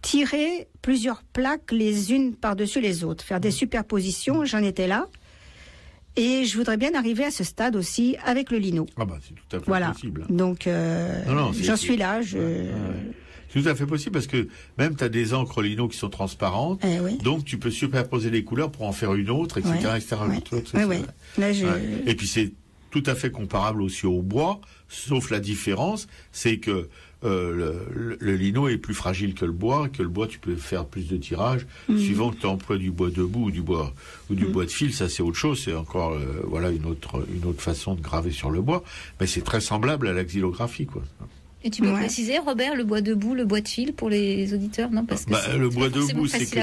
tirer plusieurs plaques les unes par-dessus les autres, faire des superpositions, j'en étais là. Et je voudrais bien arriver à ce stade aussi avec le lino.
Ah bah, c'est tout à fait possible.
Donc, j'en suis là.
C'est tout à fait possible parce que même tu as des encres lino qui sont transparentes, donc tu peux superposer les couleurs pour en faire une autre, etc. Et puis c'est tout à fait comparable aussi au bois, sauf la différence, c'est que le lino est plus fragile que le bois, tu peux faire plus de tirages, suivant que tu emploies du bois debout ou du bois de fil, ça c'est autre chose, c'est encore une autre façon de graver sur le bois, mais c'est très semblable à la xylographie, quoi.
Et tu peux préciser, Robert, le bois debout, le bois de fil pour les auditeurs, non? Parce que
le bois debout, c'est que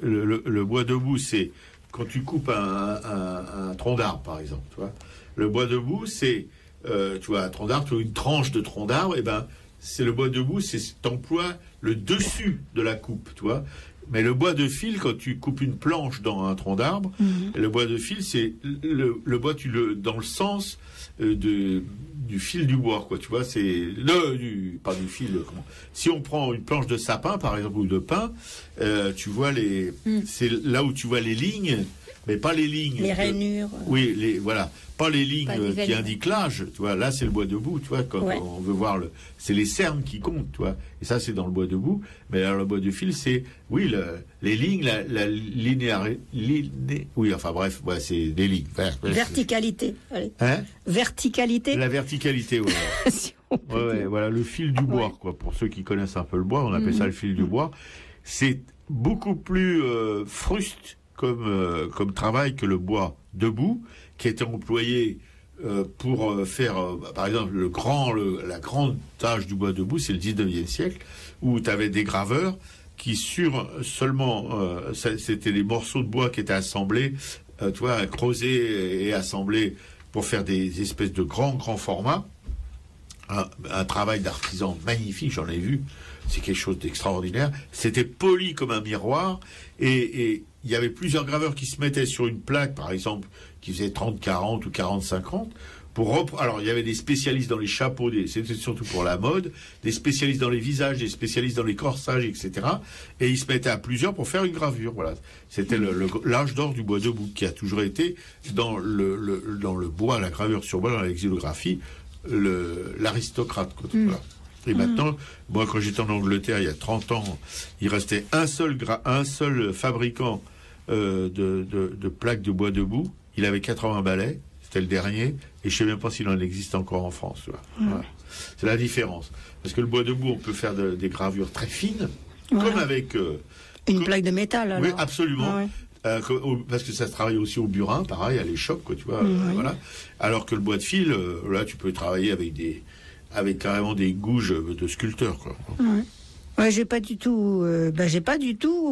le bois debout, c'est quand tu coupes un tronc d'arbre, par exemple. Tu vois. Le bois debout, c'est tu vois un tronc d'arbre, tu vois une tranche de tronc d'arbre, et ben c'est le bois debout, c'est t'emploies le dessus de la coupe, tu vois. Mais le bois de fil, quand tu coupes une planche dans un tronc d'arbre, le bois de fil, c'est le bois, dans le sens du fil du bois, quoi. Tu vois, c'est pas du fil. Si on prend une planche de sapin, par exemple, ou de pin, tu vois c'est là où tu vois les lignes, mais pas les lignes.
Les rainures.
Oui, voilà. Pas les lignes qui indiquent l'âge, tu vois. Là, c'est le bois debout, tu vois. Quand on veut voir c'est les cernes qui comptent, tu vois. Et ça, c'est dans le bois debout. Mais alors, le bois de fil, c'est, les lignes, la linéarité. Oui, enfin bref, c'est des lignes.
Verticalité. Allez.
Hein?
Verticalité.
La verticalité, oui. Voilà, le fil du bois, quoi. Pour ceux qui connaissent un peu le bois, on appelle ça le fil du bois. C'est beaucoup plus fruste comme travail que le bois debout, qui était employé pour faire, par exemple, la grande tâche du bois debout, c'est le 19e siècle, où tu avais des graveurs qui c'était des morceaux de bois qui étaient assemblés, tu vois, creusés et assemblés pour faire des espèces de grands formats. Un travail d'artisan magnifique, j'en ai vu, c'est quelque chose d'extraordinaire. C'était poli comme un miroir, et il y avait plusieurs graveurs qui se mettaient sur une plaque, par exemple, qui faisait 30-40 ou 40-50, alors il y avait des spécialistes dans les chapeaux, c'était surtout pour la mode, des spécialistes dans les visages, des spécialistes dans les corsages, etc. Et ils se mettaient à plusieurs pour faire une gravure, voilà. C'était l'âge d'or du bois debout, qui a toujours été dans le bois, la gravure sur bois, dans la xylographie, l'aristocrate, quoi. Voilà. Et maintenant, moi, quand j'étais en Angleterre il y a 30 ans, il restait un seul fabricant de plaques de bois debout. Il avait 80 balais, c'était le dernier, et je sais même pas s'il en existe encore en France. Voilà. C'est la différence. Parce que le bois debout, on peut faire des gravures très fines, comme avec
une plaque de métal. Alors.
Oui, absolument. Parce que ça se travaille aussi au burin, pareil, à l'échoppe, quoi, tu vois. Voilà. Alors que le bois de fil, là, tu peux travailler avec carrément des gouges de sculpteurs, quoi.
Ouais, j'ai pas du tout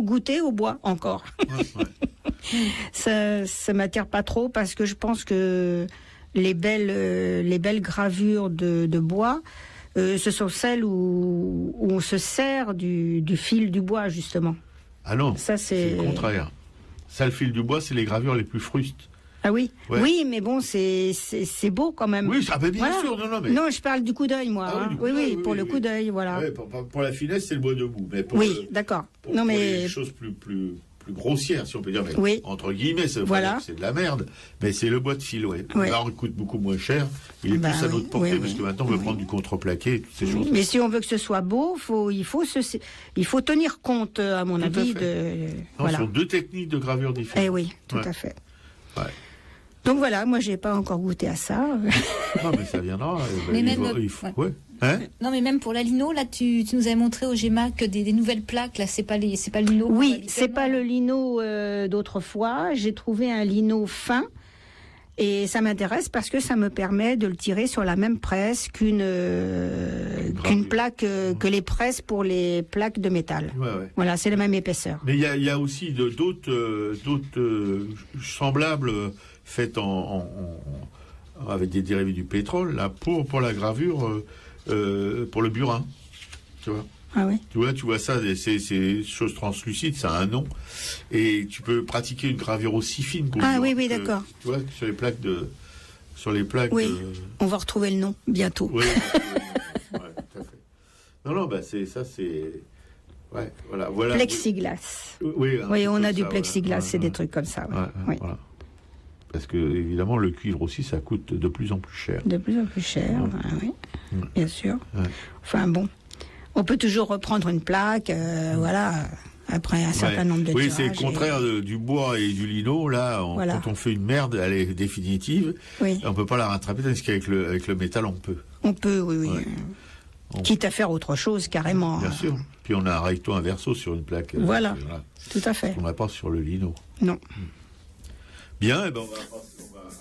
goûté au bois encore. Ça m'attire pas trop parce que je pense que les belles gravures de bois, ce sont celles où on se sert du fil du bois, justement.
Ah non,
ça
c'est le contraire. Ça, le fil du bois, c'est les gravures les plus frustes.
Ah oui,
Ouais.
oui, mais bon, c'est beau quand même.
Oui, ça peut bien
Voilà.
sûr, non, mais...
Non, je parle du coup d'œil, moi.
Ah oui,
hein.
du coup
Oui,
d'œil,
pour le coup d'œil, voilà.
Ouais, pour la finesse, c'est le bois debout, mais pour,
Oui, d'accord.
pour,
Non,
pour
mais
les choses plus grossières, si on peut dire, mais
Oui.
entre guillemets, ça veut pas
Voilà.
dire que c'est de la merde, mais c'est le bois de fil, ouais.
Ouais.
Alors, il coûte beaucoup moins cher, il est
Bah
plus à
oui,
notre portée,
oui,
parce
oui.
que maintenant, on veut
Oui.
prendre du contreplaqué, toutes ces choses.
mais si on veut que ce soit beau, il faut tenir compte, à mon
Tout à
avis,
fait.
de
Non,
voilà.
Ce sont deux techniques de gravure différentes.
Eh oui, tout
Ouais.
à fait.
Ouais.
Donc voilà, moi j'ai pas encore goûté à ça.
Non, mais ça viendra.
Mais
il
même,
il faut...
ouais.
ouais. Hein?
Non, mais même pour la lino, là, tu nous avais montré au GEMA que des nouvelles plaques, là, c'est pas le lino. qu'on
Oui,
voit
c'est pas
habituellement.
le lino d'autrefois. J'ai trouvé un lino fin. Et ça m'intéresse parce que ça me permet de le tirer sur la même presse qu'une plaque, que les presses pour les plaques de métal.
Ouais, ouais.
Voilà, c'est la même épaisseur.
Mais il y a aussi d'autres semblables faites avec des dérivés du pétrole là pour la gravure pour le burin. Tu vois.
Ah oui.
Tu vois ça, c'est choses translucides, ça a un nom, et tu peux pratiquer une gravure aussi fine qu'au
Ah
burin
oui, oui,
que,
d'accord.
Tu vois, sur les plaques
Oui.
de...
On va retrouver le nom bientôt.
Oui, ouais, tout à fait. Non, bah c'est ouais, voilà.
Plexiglas.
Oui, un
Oui,
peu
on
comme
a du
ça,
plexiglas,
ouais,
c'est
ouais,
des trucs comme ça. ouais.
ouais,
Oui.
voilà. Parce que évidemment le cuivre aussi ça coûte de plus en plus cher.
De plus en plus cher,
Ouais.
oui,
Ouais.
bien sûr.
Ouais.
Enfin bon, on peut toujours reprendre une plaque, voilà, après un certain
Ouais.
nombre de
Oui,
tirages.
c'est le contraire du bois et du lino. Là,
Voilà.
quand on fait une merde, elle est définitive.
Oui,
On peut pas la rattraper, tandis qu'avec le métal, on peut.
on peut, oui, oui.
Ouais.
Quitte à faire autre chose, carrément.
Bien sûr. Puis on a un recto inverso sur une plaque.
Voilà. Tout à fait.
On n'a pas sur le lino.
Non.
Bien, et ben on va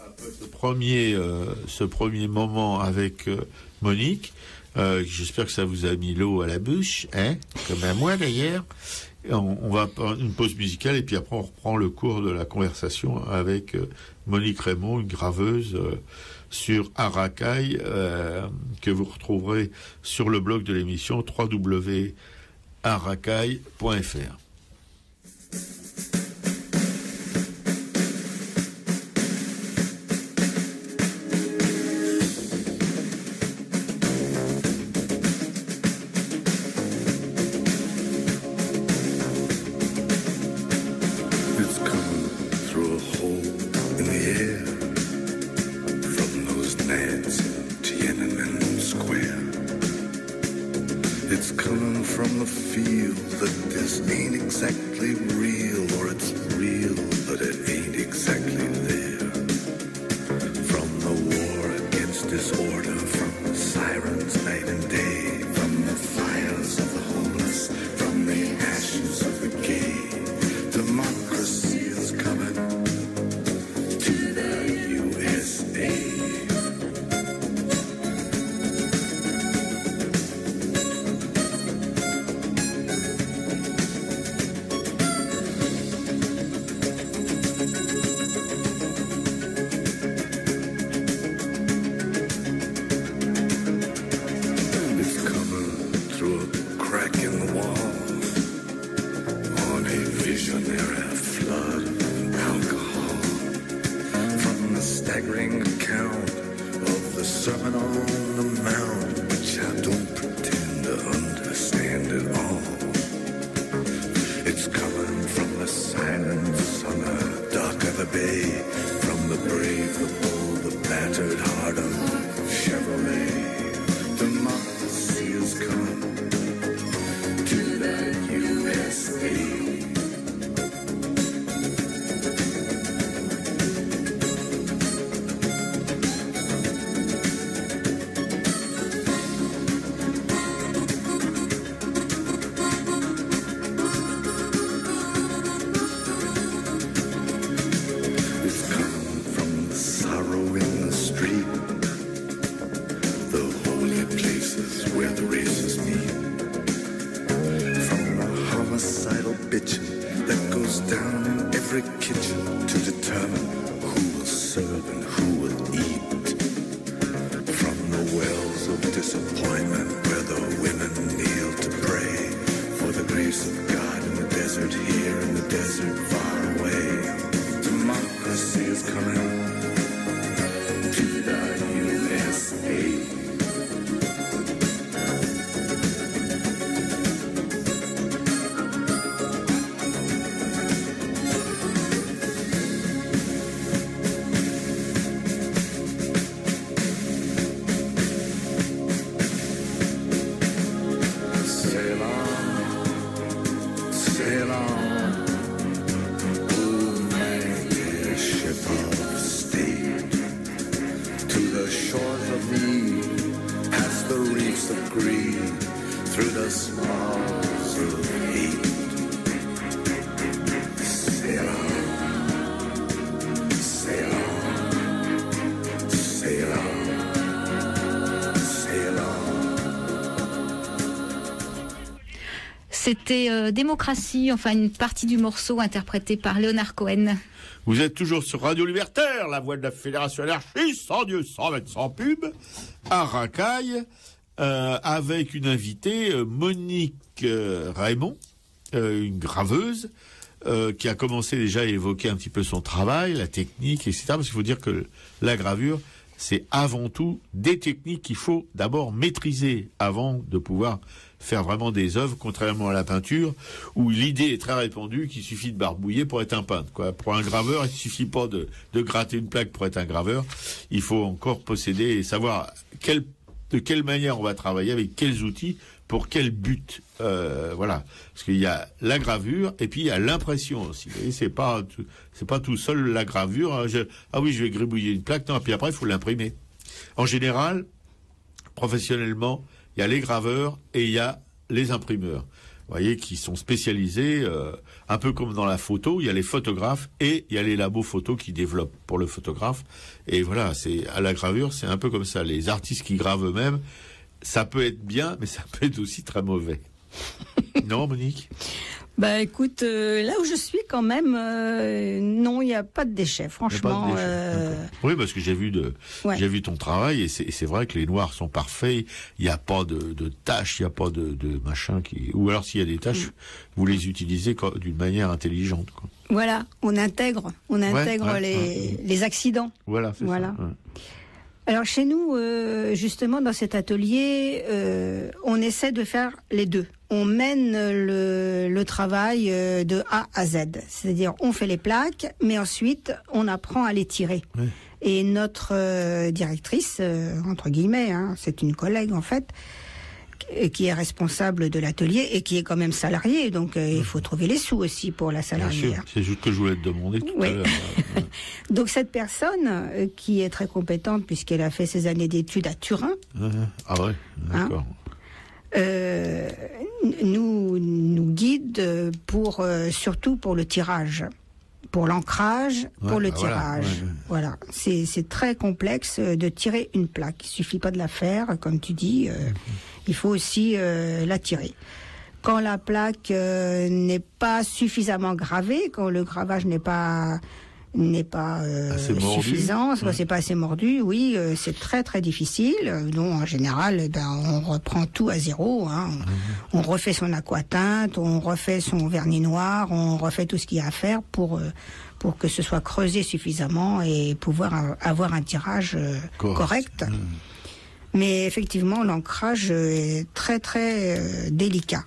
après ce premier moment avec Monique. J'espère que ça vous a mis l'eau à la bouche, hein, comme à moi d'ailleurs. On va prendre une pause musicale et puis après on reprend le cours de la conversation avec Monique Raymond, une graveuse sur Arakaï, que vous retrouverez sur le blog de l'émission www.arakaï.fr.
It's coming through a hole in the air from those nads in Tiananmen Square. It's coming from the feel that this ain't exactly real, or it's real but it ain't exactly there. From the war against disorder, from the sirens night and day, from the fires of the homeless, from the ashes of the gay. Democracy is coming to the USA. It's coming through a crack in the wall on a visionary flood of alcohol. From the staggering account of the Sermon on the Mount, which I don't pretend to understand at all. It's coming from the silence on the dock of the bay, from the brave, the bold, the battered heart of Chevrolet. Democracy is coming to the USA. It's coming from the sorrow in the street, the holy places where the races meet. From the homicidal bitching that goes down in every kitchen to determine who will serve and who will eat. From the wells of disappointment where the women kneel to pray for the grace of God in the desert here, in the desert far away. Democracy is is coming to the USA. Sail on, sail on, oh my dear ship of state, to the shores of need, past the reefs of greed, through the smalls of hate. Sail on, sail on, sail on, sail on.
C'était Démocratie, enfin une partie du morceau interprété par Leonard Cohen.
Vous êtes toujours sur Radio Libertaire, la voix de la Fédération anarchiste, sans Dieu, sans mètres, sans pub, à Racaille, avec une invitée, Monique Raymond, une graveuse, qui a commencé déjà à évoquer un petit peu son travail, la technique, etc. Parce qu'il faut dire que la gravure, c'est avant tout des techniques qu'il faut d'abord maîtriser avant de pouvoir faire vraiment des œuvres, contrairement à la peinture, où l'idée est très répandue qu'il suffit de barbouiller pour être un peintre, quoi. Pour un graveur, il suffit pas de gratter une plaque pour être un graveur. Il faut encore posséder et savoir de quelle manière on va travailler, avec quels outils, pour quel but. Voilà. Parce qu'il y a la gravure et puis il y a l'impression aussi. Vous voyez, c'est pas tout seul la gravure. Hein. Je vais gribouiller une plaque. Non, et puis après, il faut l'imprimer. En général, professionnellement, il y a les graveurs et il y a les imprimeurs. Vous voyez, qui sont spécialisés, un peu comme dans la photo, il y a les photographes et il y a les labos photos qui développent pour le photographe. Et voilà, c'est à la gravure, c'est un peu comme ça. Les artistes qui gravent eux-mêmes, ça peut être bien, mais ça peut être aussi très mauvais. Non, Monique?
Bah écoute, là où je suis quand même, non, il n'y a pas de déchets, franchement.
Oui, parce que j'ai vu ton travail et c'est vrai que les noirs sont parfaits. Il n'y a pas de taches, il n'y a pas de machin qui. Ou alors s'il y a des taches, vous les utilisez d'une manière intelligente, quoi.
Voilà, on intègre les accidents.
Voilà, c'est ça. Ouais.
Alors chez nous, justement, dans cet atelier, on essaie de faire les deux. On mène le travail de A à Z. C'est-à-dire, on fait les plaques, mais ensuite, on apprend à les tirer. Oui. Et notre directrice, entre guillemets, hein, c'est une collègue en fait, qui est responsable de l'atelier et qui est quand même salariée. Donc, il faut trouver les sous aussi pour la salariée.
Bien sûr, c'est juste que je voulais te demander tout à l'heure.
Donc, cette personne, qui est très compétente puisqu'elle a fait ses années d'études à Turin.
Ah ouais, d'accord.
Nous guide surtout pour le tirage, pour l'ancrage, pour le tirage. Voilà. C'est très complexe de tirer une plaque. Il suffit pas de la faire, comme tu dis. Il faut aussi la tirer. Quand la plaque n'est pas suffisamment gravée, quand le gravage n'est pas suffisant, c'est pas assez mordu, oui, c'est très très difficile. Donc en général, on reprend tout à zéro, hein. On refait son aquateinte, on refait son vernis noir, on refait tout ce qu'il y a à faire pour que ce soit creusé suffisamment et pouvoir avoir un tirage correct. Mais effectivement, l'ancrage est très très délicat.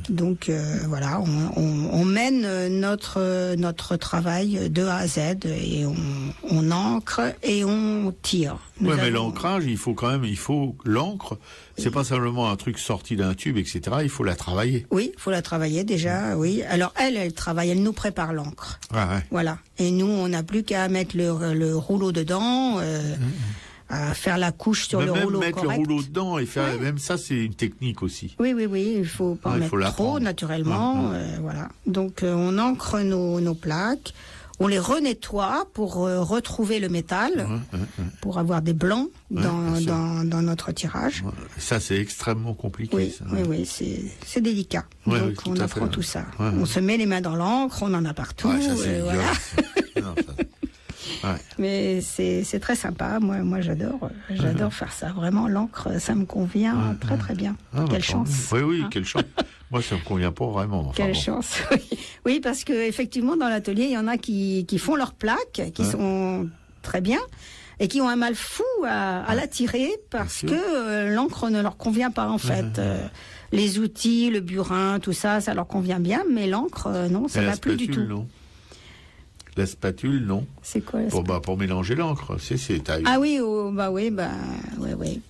Donc voilà, on mène notre travail de A à Z et on ancre et on tire.
Mais l'ancrage, il faut l'encre, c'est pas simplement un truc sorti d'un tube, etc. Il faut la travailler.
Oui, il faut la travailler déjà, oui. Alors elle travaille, elle nous prépare l'encre. Voilà. Et nous, on n'a plus qu'à mettre le rouleau dedans. À faire la couche sur le rouleau correct.
Mettre le rouleau dedans et faire même ça, c'est une technique aussi.
Oui, il faut pas en mettre trop naturellement. Voilà. Donc on encre nos plaques, on les renettoie pour retrouver le métal, pour avoir des blancs dans notre tirage.
Ça c'est extrêmement compliqué.
Oui,
ça.
Oui, c'est délicat. Donc on apprend tout ça. On se met les mains dans l'encre, on en a partout.
Ça, c'est voilà.
Mais c'est très sympa. Moi j'adore faire ça. Vraiment, l'encre, ça me convient très très bien. Quelle chance.
Oui, quelle chance. Moi, ça me convient pas vraiment. Enfin,
Quelle
bon.
chance. Oui, parce que effectivement, dans l'atelier, il y en a qui font leurs plaques, qui sont très bien, et qui ont un mal fou à la tirer parce
Bien sûr.
que l'encre ne leur convient pas en fait. Les outils, le burin, tout ça, ça leur convient bien, mais l'encre, non, ça
Et la
va plus du
spatule,
tout.
non. La spatule, non.
C'est quoi la
Pour mélanger l'encre, c'est taille.
Ah oui, ouais.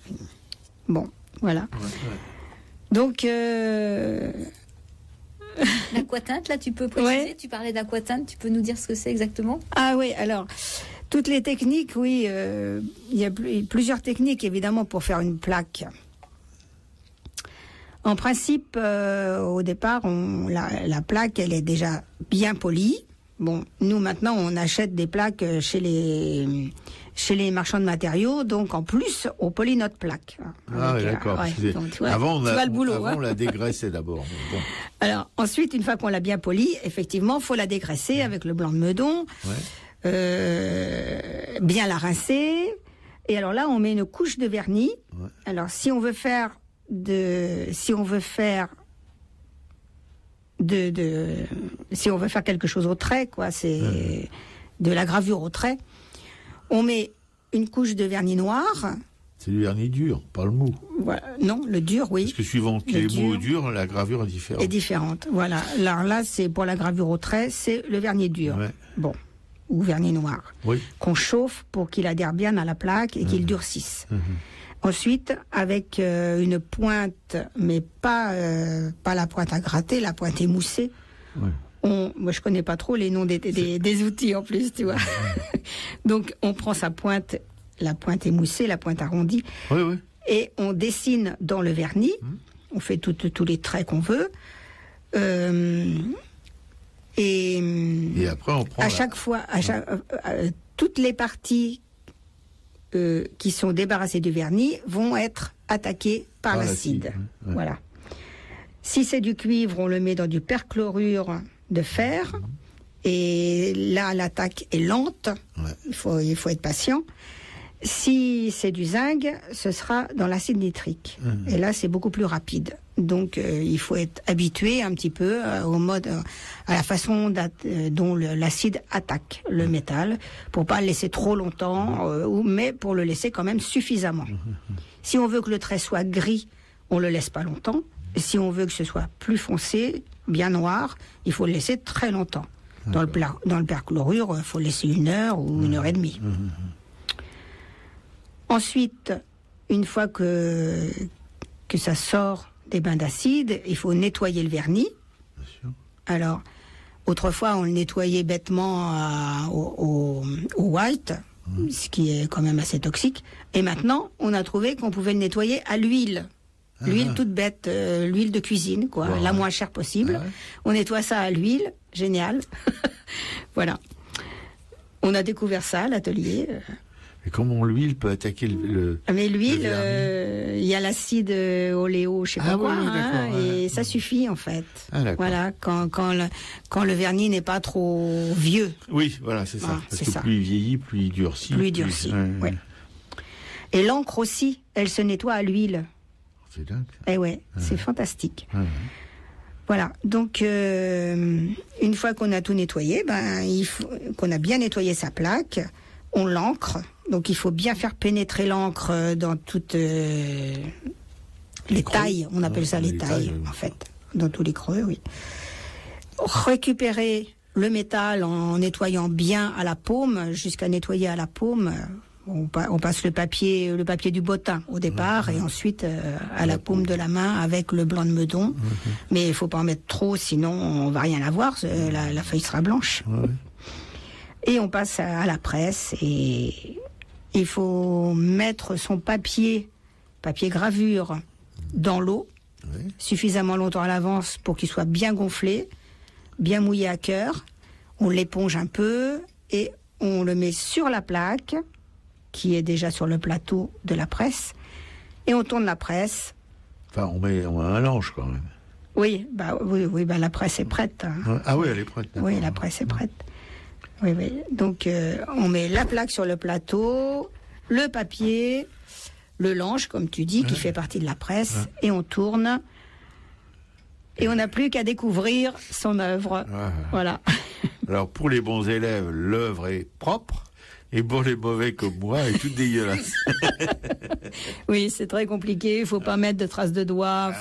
Bon, voilà. Donc,
L'aquatinte, là, tu peux préciser,
Ouais.
tu parlais d'aquatinte, tu peux nous dire ce que c'est exactement?
ah oui, alors, toutes les techniques, oui, il y a plusieurs techniques, évidemment, pour faire une plaque. En principe, au départ, la plaque, elle est déjà bien polie. Bon, nous, maintenant, on achète des plaques chez les marchands de matériaux, donc en plus, on polit notre plaque.
Ah oui,
Avec,
d'accord.
ouais, donc, tu vois,
Avant,
tu vois le boulot.
avant
hein.
on la dégraissait d'abord. Bon.
Alors, ensuite, une fois qu'on l'a bien polie, effectivement, faut la dégraisser avec le blanc de meudon,
Ouais.
bien la rincer. Et alors là, on met une couche de vernis.
Ouais.
Alors, si on veut faire si on veut faire quelque chose au trait, quoi, c'est de la gravure au trait, on met une couche de vernis noir.
C'est du vernis dur, pas le mou.
Voilà. Non, le dur, oui.
Parce que suivant qu'il est mou ou dur, la gravure est différente.
Est différente. Voilà. Alors là, c'est pour la gravure au trait, c'est le vernis dur.
Ouais.
Bon. Ou vernis noir.
Oui.
Qu'on chauffe pour qu'il adhère bien à la plaque et qu'il durcisse. Ensuite, avec une pointe, mais pas la pointe à gratter, la pointe émoussée.
Ouais.
Moi, je connais pas trop les noms des outils en plus, tu vois. Donc, on prend sa pointe, la pointe émoussée, la pointe arrondie,
Oui, oui.
et on dessine dans le vernis. On fait tous les traits qu'on veut.
Et après, on prend.
À chaque fois, toutes les parties qui sont débarrassées du vernis vont être attaquées par l'acide.
Ouais.
Voilà. Si c'est du cuivre, on le met dans du perchlorure de fer. Et là, l'attaque est lente.
Ouais.
Il faut être patient. Si c'est du zinc, ce sera dans l'acide nitrique. Et là, c'est beaucoup plus rapide. Donc, il faut être habitué un petit peu au mode, à la façon dont l'acide attaque le métal, pour pas le laisser trop longtemps, mais pour le laisser quand même suffisamment. Si on veut que le trait soit gris, on le laisse pas longtemps. Et si on veut que ce soit plus foncé, bien noir, il faut le laisser très longtemps. Dans le perchlorure, il faut le laisser 1 heure ou 1 heure et demie. Ensuite, une fois que ça sort des bains d'acide, il faut nettoyer le vernis.
Bien sûr.
Alors, autrefois, on le nettoyait bêtement au white, ce qui est quand même assez toxique. Et maintenant, on a trouvé qu'on pouvait le nettoyer à l'huile. L'huile toute bête, l'huile de cuisine, quoi, la moins chère possible. On nettoie ça à l'huile, génial. Voilà. On a découvert ça à l'atelier.
Et comment l'huile peut attaquer le
Mais l'huile,
vernis
il y a l'acide oléo, je sais pas quoi,
oui, d'accord,
et ça suffit en fait.
Ah, d'accord.
Voilà, quand le vernis n'est pas trop vieux.
Oui, voilà, c'est ça.
Ah,
Parce
c'est
que
ça.
plus il vieillit, plus il durcit.
Plus il durcit,
Ouais.
ouais. Et l'encre aussi, elle se nettoie à l'huile.
C'est dingue.
Eh ouais, c'est fantastique.
Ouais.
Voilà, donc une fois qu'on a tout nettoyé, qu'on a bien nettoyé sa plaque, on l'encre. Donc il faut bien faire pénétrer l'encre dans toutes les tailles, on appelle ça les tailles
oui.
en fait, dans tous les creux, oui. Récupérer le métal en nettoyant bien à la paume, jusqu'à nettoyer à la paume. On passe le papier du bottin au départ et ensuite à la paume de la main avec le blanc de meudon. Mais il faut pas en mettre trop, sinon on va rien avoir, la feuille sera blanche. Et on passe à la presse et il faut mettre son papier gravure dans l'eau, suffisamment longtemps à l'avance pour qu'il soit bien gonflé, bien mouillé à cœur. On l'éponge un peu et on le met sur la plaque qui est déjà sur le plateau de la presse, et on tourne la presse.
Enfin, on met un linge quand même.
Oui, la presse est prête. Hein.
Ah oui, elle est prête. D'accord.
Oui, la presse est prête. Oui. Donc, on met la plaque sur le plateau, le papier, le linge, comme tu dis, qui fait partie de la presse, et on tourne Et on n'a plus qu'à découvrir son œuvre.
Ah.
Voilà.
Alors, pour les bons élèves, l'œuvre est propre. Et pour les mauvais comme moi, elle est toute dégueulasse.
Oui, c'est très compliqué. Il faut pas mettre de traces de doigts.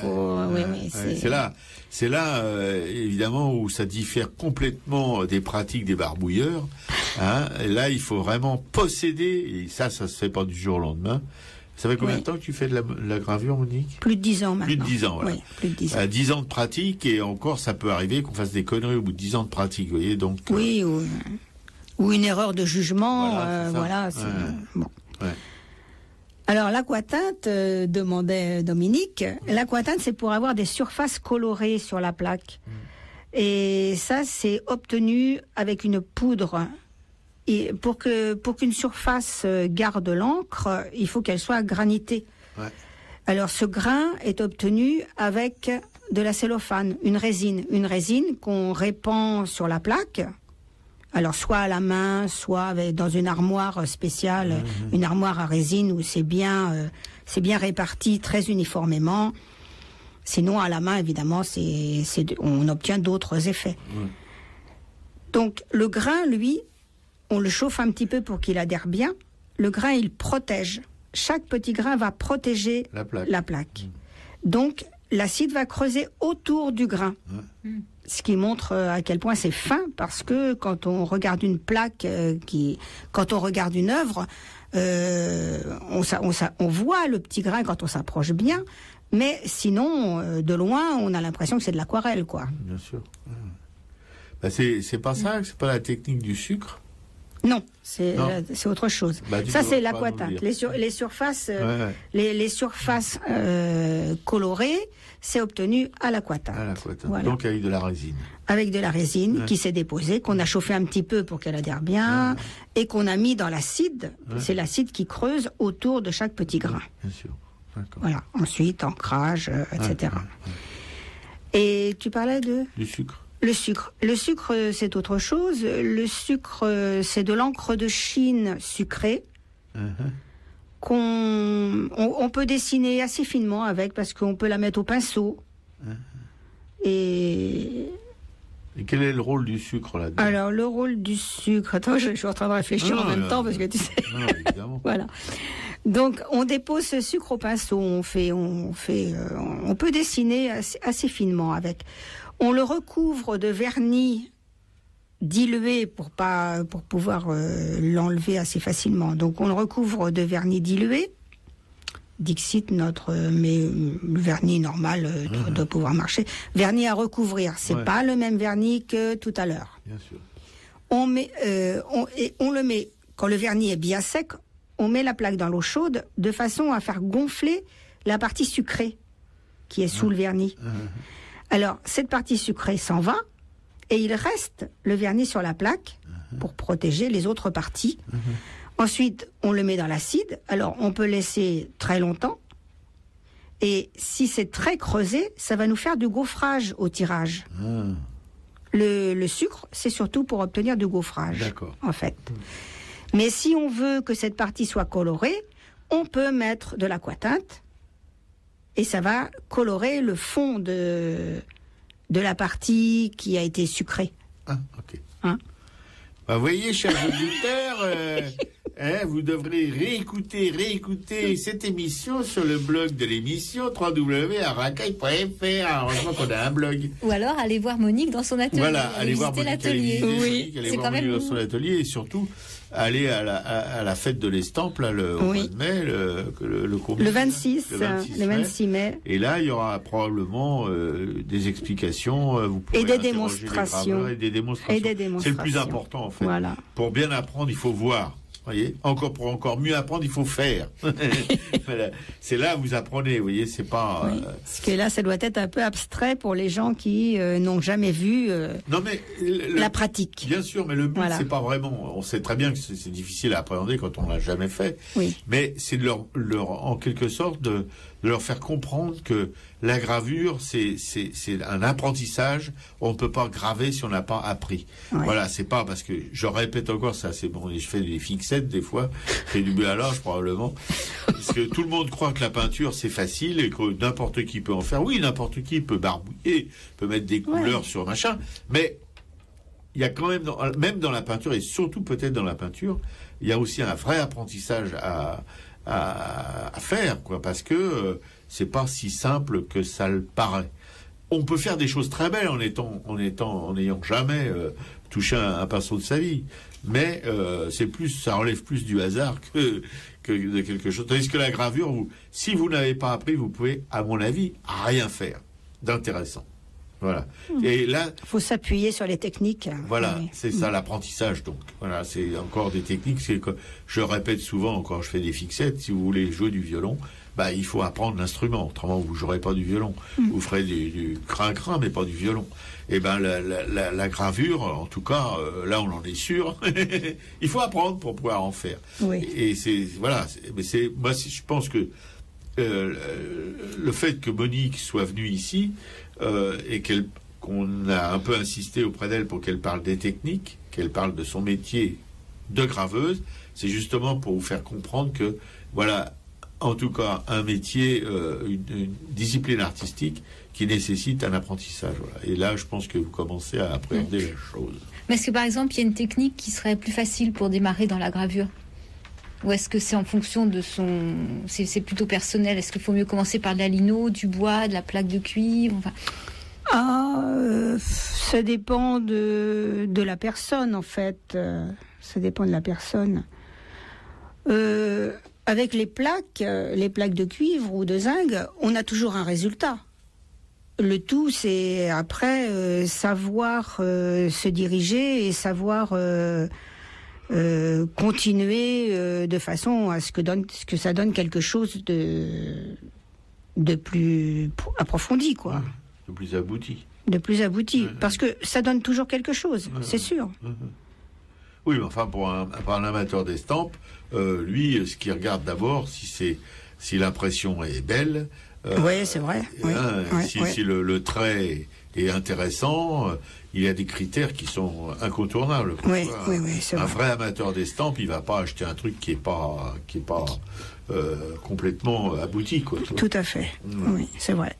C'est là, évidemment, où ça diffère complètement des pratiques des barbouilleurs. Hein. Et là, il faut vraiment posséder. Et ça se fait pas du jour au lendemain. Ça fait combien de temps que tu fais de la gravure, Monique?
Plus de 10 ans maintenant.
Plus de 10 ans, voilà.
Oui, plus de 10 ans.
10 ans de pratique, et encore, ça peut arriver qu'on fasse des conneries au bout de 10 ans de pratique, vous voyez, donc...
Oui, ou une erreur de jugement,
Voilà, c'est
bon.
Ouais.
Alors, l'aquatinte, demandait Dominique, l'aquatinte, c'est pour avoir des surfaces colorées sur la plaque. Et ça, c'est obtenu avec une poudre. Et pour qu'une surface garde l'encre, il faut qu'elle soit granitée.
Ouais.
Alors, ce grain est obtenu avec de la cellophane, une résine qu'on répand sur la plaque. Alors, soit à la main, soit dans une armoire spéciale, une armoire à résine où c'est bien réparti très uniformément. Sinon, à la main, évidemment, on obtient d'autres effets. Donc, le grain, lui, on le chauffe un petit peu pour qu'il adhère bien. Le grain, il protège. Chaque petit grain va protéger la plaque. Donc, l'acide va creuser autour du grain. Ce qui montre à quel point c'est fin, parce que quand on regarde une plaque, quand on regarde une œuvre, on voit le petit grain quand on s'approche bien, mais sinon, de loin, on a l'impression que c'est de l'aquarelle, quoi.
Bien sûr. Bah, c'est pas ça, c'est pas la technique du sucre?
Non, c'est autre chose.
Bah,
ça, c'est l'aquatinte. Les surfaces, les surfaces colorées, c'est obtenu à l'aquatinte.
Voilà. Donc avec de la résine.
Avec de la résine qui s'est déposée, qu'on a chauffé un petit peu pour qu'elle adhère bien, et qu'on a mis dans l'acide. C'est l'acide qui creuse autour de chaque petit grain.
Bien sûr. D'accord.
Voilà. Ensuite, ancrage, etc. Et tu parlais
du sucre.
Le sucre, c'est autre chose. Le sucre, c'est de l'encre de Chine sucrée qu'on peut dessiner assez finement avec, parce qu'on peut la mettre au pinceau. Et
quel est le rôle du sucre là-dedans?
Alors, le rôle du sucre... Attends, je suis en train de réfléchir en même temps, parce que tu sais...
Non, évidemment.
Voilà. Donc, on dépose ce sucre au pinceau. On peut dessiner assez finement avec... On le recouvre de vernis dilué pour pouvoir l'enlever assez facilement. Donc on le recouvre de vernis dilué. Dixit, mais le vernis normal doit pouvoir marcher. Vernis à recouvrir, c'est pas le même vernis que tout à l'heure.
Bien sûr.
On le met, quand le vernis est bien sec, on met la plaque dans l'eau chaude de façon à faire gonfler la partie sucrée qui est sous le vernis. Alors, cette partie sucrée s'en va, et il reste le vernis sur la plaque pour protéger les autres parties. Ensuite, on le met dans l'acide. Alors, on peut laisser très longtemps. Et si c'est très creusé, ça va nous faire du gaufrage au tirage. Le sucre, c'est surtout pour obtenir du gaufrage, en fait. Mais si on veut que cette partie soit colorée, on peut mettre de l'aquatinte. Et ça va colorer le fond de la partie qui a été sucrée.
Ah, ok. Vous voyez, chers auditeurs, vous devrez réécouter cette émission sur le blog de l'émission www.arracaille.fr. Heureusement qu'on a un blog.
Ou alors, allez voir Monique dans son atelier.
Voilà, allez voir Monique
l'atelier.
Allez voir Monique dans son atelier, et surtout, aller à la fête de l'Estampe, là, au mois de mai, le
26 mai.
Et là, il y aura probablement des explications, vous pourrez
et des démonstrations.
Et des démonstrations. C'est le plus important, en fait.
Voilà.
Pour bien apprendre, il faut voir. Voyez, pour encore mieux apprendre, il faut faire. Voilà. C'est là où vous apprenez, vous voyez, c'est pas...
Parce que là, ça doit être un peu abstrait pour les gens qui n'ont jamais vu la pratique.
Bien sûr, mais le but, c'est pas vraiment... On sait très bien que c'est difficile à appréhender quand on l'a jamais fait. Mais c'est de leur en quelque sorte, de leur faire comprendre que la gravure, c'est un apprentissage. On ne peut pas graver si on n'a pas appris. Voilà, c'est pas parce que, je répète encore ça, c'est bon, je fais des fixettes, fixette des fois, c'est du béalage probablement. Parce que tout le monde croit que la peinture c'est facile et que n'importe qui peut en faire. Oui, n'importe qui peut barbouiller, peut mettre des couleurs sur machin, mais il y a quand même, même dans la peinture, et surtout peut-être dans la peinture, il y a aussi un vrai apprentissage à faire, quoi, parce que c'est pas si simple que ça le paraît. On peut faire des choses très belles en n'ayant jamais touché un pinceau de sa vie, mais ça relève plus du hasard que de quelque chose. Tandis que la gravure, si vous n'avez pas appris, vous pouvez, à mon avis, rien faire d'intéressant. Voilà. Et là,
faut s'appuyer sur les techniques.
Voilà, c'est ça l'apprentissage. Donc, voilà, c'est encore des techniques. C'est que je répète souvent quand je fais des fixettes. Si vous voulez jouer du violon, il faut apprendre l'instrument. Autrement, vous jouerez pas du violon. Vous ferez du crin-crin, mais pas du violon. Et la gravure, en tout cas, là, on en est sûr. Il faut apprendre pour pouvoir en faire.
Oui.
Et je pense que le fait que Monique soit venue ici et qu'on a un peu insisté auprès d'elle pour qu'elle parle des techniques, qu'elle parle de son métier de graveuse, c'est justement pour vous faire comprendre que, voilà, en tout cas, un métier, une discipline artistique qui nécessite un apprentissage. Voilà. Et là, je pense que vous commencez à appréhender la chose.
Mais est-ce que, par exemple, il y a une technique qui serait plus facile pour démarrer dans la gravure ? Ou est-ce que c'est en fonction de son... C'est plutôt personnel. Est-ce qu'il faut mieux commencer par de la lino, du bois, de la plaque de cuivre, enfin...
Ça dépend de la personne, en fait. Ça dépend de la personne. Avec les plaques de cuivre ou de zinc, on a toujours un résultat. Le tout, c'est après savoir se diriger et savoir... continuer de façon à ce que ça donne quelque chose de plus approfondi, quoi.
De plus abouti.
De plus abouti, parce que ça donne toujours quelque chose, c'est sûr.
Oui, mais enfin, pour un amateur d'estampes, lui, ce qu'il regarde d'abord, si l'impression est belle.
Oui, c'est vrai.
Si le trait est intéressant, il y a des critères qui sont incontournables.
Oui, c'est vrai.
Un vrai amateur d'estampes, il va pas acheter un truc qui est pas complètement abouti, quoi.
Tout à fait. Oui, c'est vrai.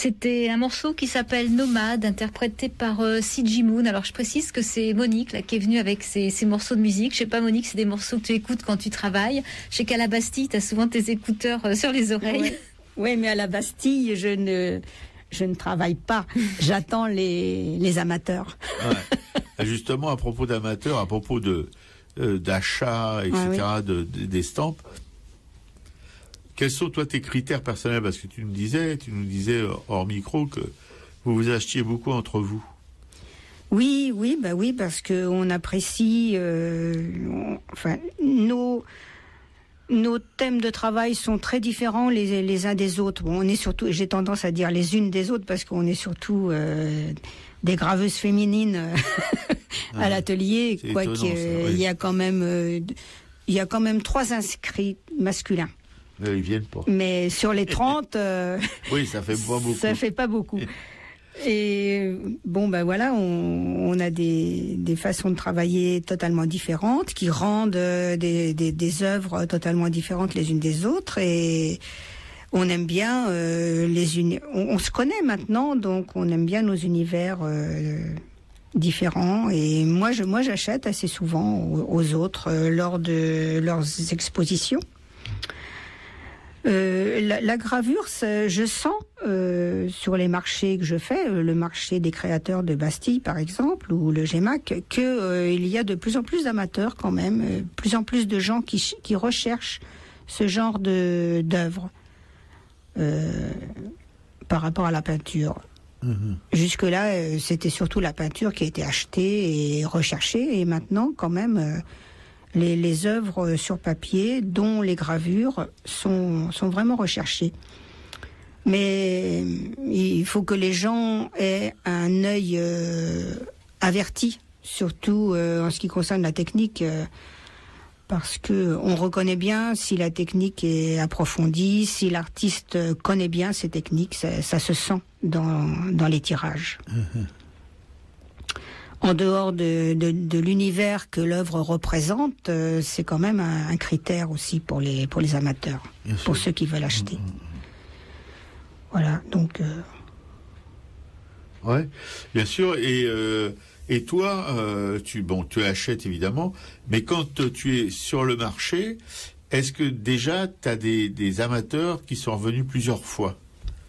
C'était un morceau qui s'appelle Nomade, interprété par C.G. Moon. Alors je précise que c'est Monique là, qui est venue avec ces morceaux de musique. Je sais pas Monique, c'est des morceaux que tu écoutes quand tu travailles. Je sais qu'à la Bastille, tu as souvent tes écouteurs sur les oreilles.
Oui, mais à la Bastille, je ne travaille pas. J'attends les amateurs.
Ouais. Justement, à propos d'amateurs, à propos d'achats, etc., d'estampes, quels sont, toi, tes critères personnels? Parce que tu nous disais hors micro que vous vous achetiez beaucoup entre vous.
Oui, parce qu'on apprécie... nos thèmes de travail sont très différents les uns des autres. Bon, on est surtout, j'ai tendance à dire les unes des autres, parce qu'on est surtout des graveuses féminines à l'atelier. Quoique, il y a quand même 3 inscrits masculins.
Ils viennent pas.
Mais sur les 30...
oui, ça fait pas beaucoup.
Ça fait pas beaucoup. Et bon, ben voilà, on a des façons de travailler totalement différentes, qui rendent des œuvres totalement différentes les unes des autres. Et on aime bien on se connaît maintenant, donc on aime bien nos univers différents. Et moi j'achète assez souvent aux autres lors de leurs expositions. La gravure, je sens sur les marchés que je fais, le marché des créateurs de Bastille par exemple, ou le GEMAC, qu'il y a de plus en plus d'amateurs quand même, plus en plus de gens qui recherchent ce genre d'œuvres par rapport à la peinture. Jusque-là, c'était surtout la peinture qui a été achetée et recherchée, et maintenant quand même... Les œuvres sur papier, dont les gravures, sont vraiment recherchées. Mais il faut que les gens aient un œil averti, surtout en ce qui concerne la technique, parce que on reconnaît bien si la technique est approfondie, si l'artiste connaît bien ses techniques, ça se sent dans les tirages. En dehors de l'univers que l'œuvre représente, c'est quand même un critère aussi pour les amateurs, pour ceux qui veulent acheter. Voilà, donc...
Ouais, bien sûr. Et toi, tu achètes évidemment, mais quand tu es sur le marché, est-ce que déjà tu as des amateurs qui sont revenus plusieurs fois?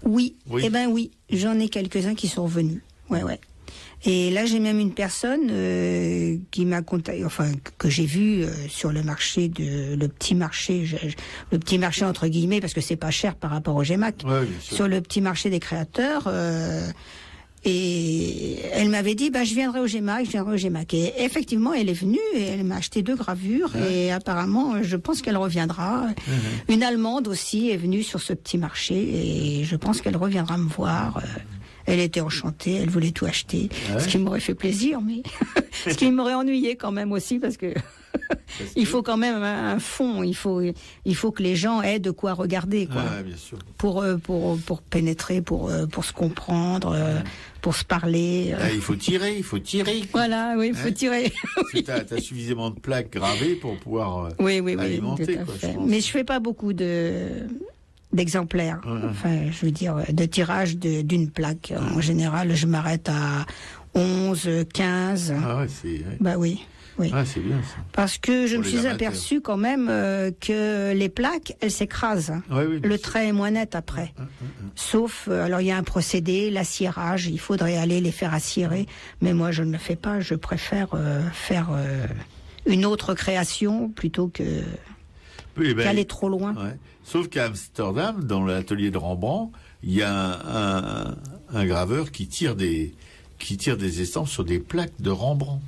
Oui.
Eh ben oui, j'en ai quelques-uns qui sont revenus. Ouais. Et là, j'ai même une personne qui m'a contacté, que j'ai vu sur le marché le petit marché entre guillemets, parce que c'est pas cher par rapport au GEMAC, sur le petit marché des créateurs. Et elle m'avait dit, je viendrai au GEMAC. Et effectivement, elle est venue et elle m'a acheté 2 gravures. Et apparemment, je pense qu'elle reviendra. Une Allemande aussi est venue sur ce petit marché et je pense qu'elle reviendra me voir. Elle était enchantée, elle voulait tout acheter, ce qui m'aurait fait plaisir, mais ce qui m'aurait ennuyé quand même aussi, parce que il faut quand même un fond, il faut que les gens aient de quoi regarder, quoi.
Bien sûr.
Pour pénétrer, pour se comprendre, pour se parler.
Il faut tirer.
Voilà, oui, il faut tirer.
Tu as suffisamment de plaques gravées pour pouvoir
oui,
alimenter.
tout à
Quoi,
fait. Mais je fais pas beaucoup d'exemplaires. Enfin, je veux dire, de tirage d'une plaque. En général, je m'arrête à 11, 15.
Ah ouais, c'est... Ouais.
Bah oui.
Ah, c'est bien ça.
Parce que je
Pour
me
les
suis
amateurs.
aperçu quand même que les plaques, elles s'écrasent.
Oui,
Le trait est moins net après. Sauf, alors il y a un procédé, l'aciérage, il faudrait aller les faire aciérer. Mais moi, je ne le fais pas. Je préfère faire une autre création plutôt que qu'aller trop loin.
Ouais. Sauf qu'à Amsterdam, dans l'atelier de Rembrandt, il y a un graveur qui tire des estampes sur des plaques de Rembrandt.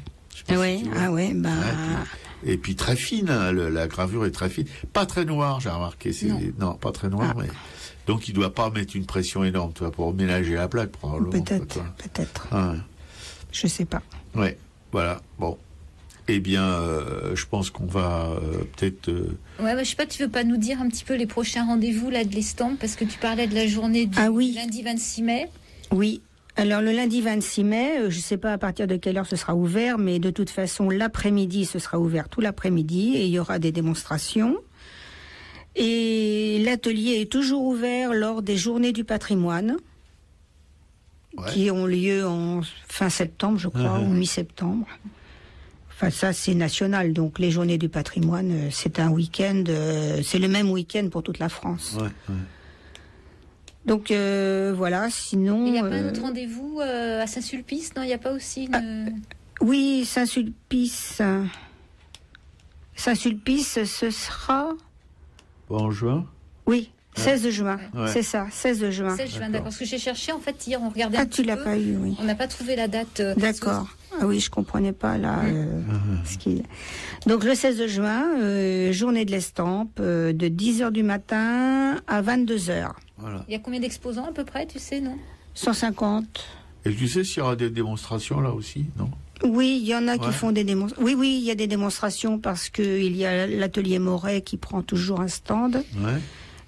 Oui,
Et puis très fine, hein, la gravure est très fine. Pas très noire, j'ai remarqué. Non, pas très noire, mais... Donc il doit pas mettre une pression énorme, tu vois, pour ménager la plaque, probablement.
Peut-être.
Ah, ouais.
Je sais pas.
Ouais, voilà, bon. Eh bien, je pense qu'on va peut-être...
Ouais, je sais pas, tu veux pas nous dire un petit peu les prochains rendez-vous là de l'estampe, parce que tu parlais de la journée du lundi 26 mai.
Oui. Alors le lundi 26 mai, je ne sais pas à partir de quelle heure ce sera ouvert, mais de toute façon l'après-midi, ce sera ouvert tout l'après-midi et il y aura des démonstrations. Et l'atelier est toujours ouvert lors des journées du patrimoine, qui ont lieu en fin septembre, je crois, ou mi-septembre. Enfin ça c'est national, donc les journées du patrimoine, c'est un week-end, c'est le même week-end pour toute la France. Donc voilà, sinon...
Il n'y a pas un autre rendez-vous à Saint-Sulpice? Non, il n'y a pas aussi
Oui, Saint-Sulpice. Saint-Sulpice, ce sera...
En juin?
Oui, 16 juin, c'est ça, 16 juin.
16 juin, d'accord. Parce que j'ai cherché, en fait, hier, on regardait
tu l'as pas eu, oui.
On n'a pas trouvé la date.
D'accord. Ah oui, je comprenais pas là. Donc le 16 juin, journée de l'estampe, de 10h du matin à 22h.
Voilà.
Il y a combien d'exposants à peu près, tu sais, non?
150.
Et tu sais s'il y aura des démonstrations là aussi, non?
Oui, il y en a qui font des démonstrations. Oui, il y a des démonstrations parce qu'il y a l'atelier Moret qui prend toujours un stand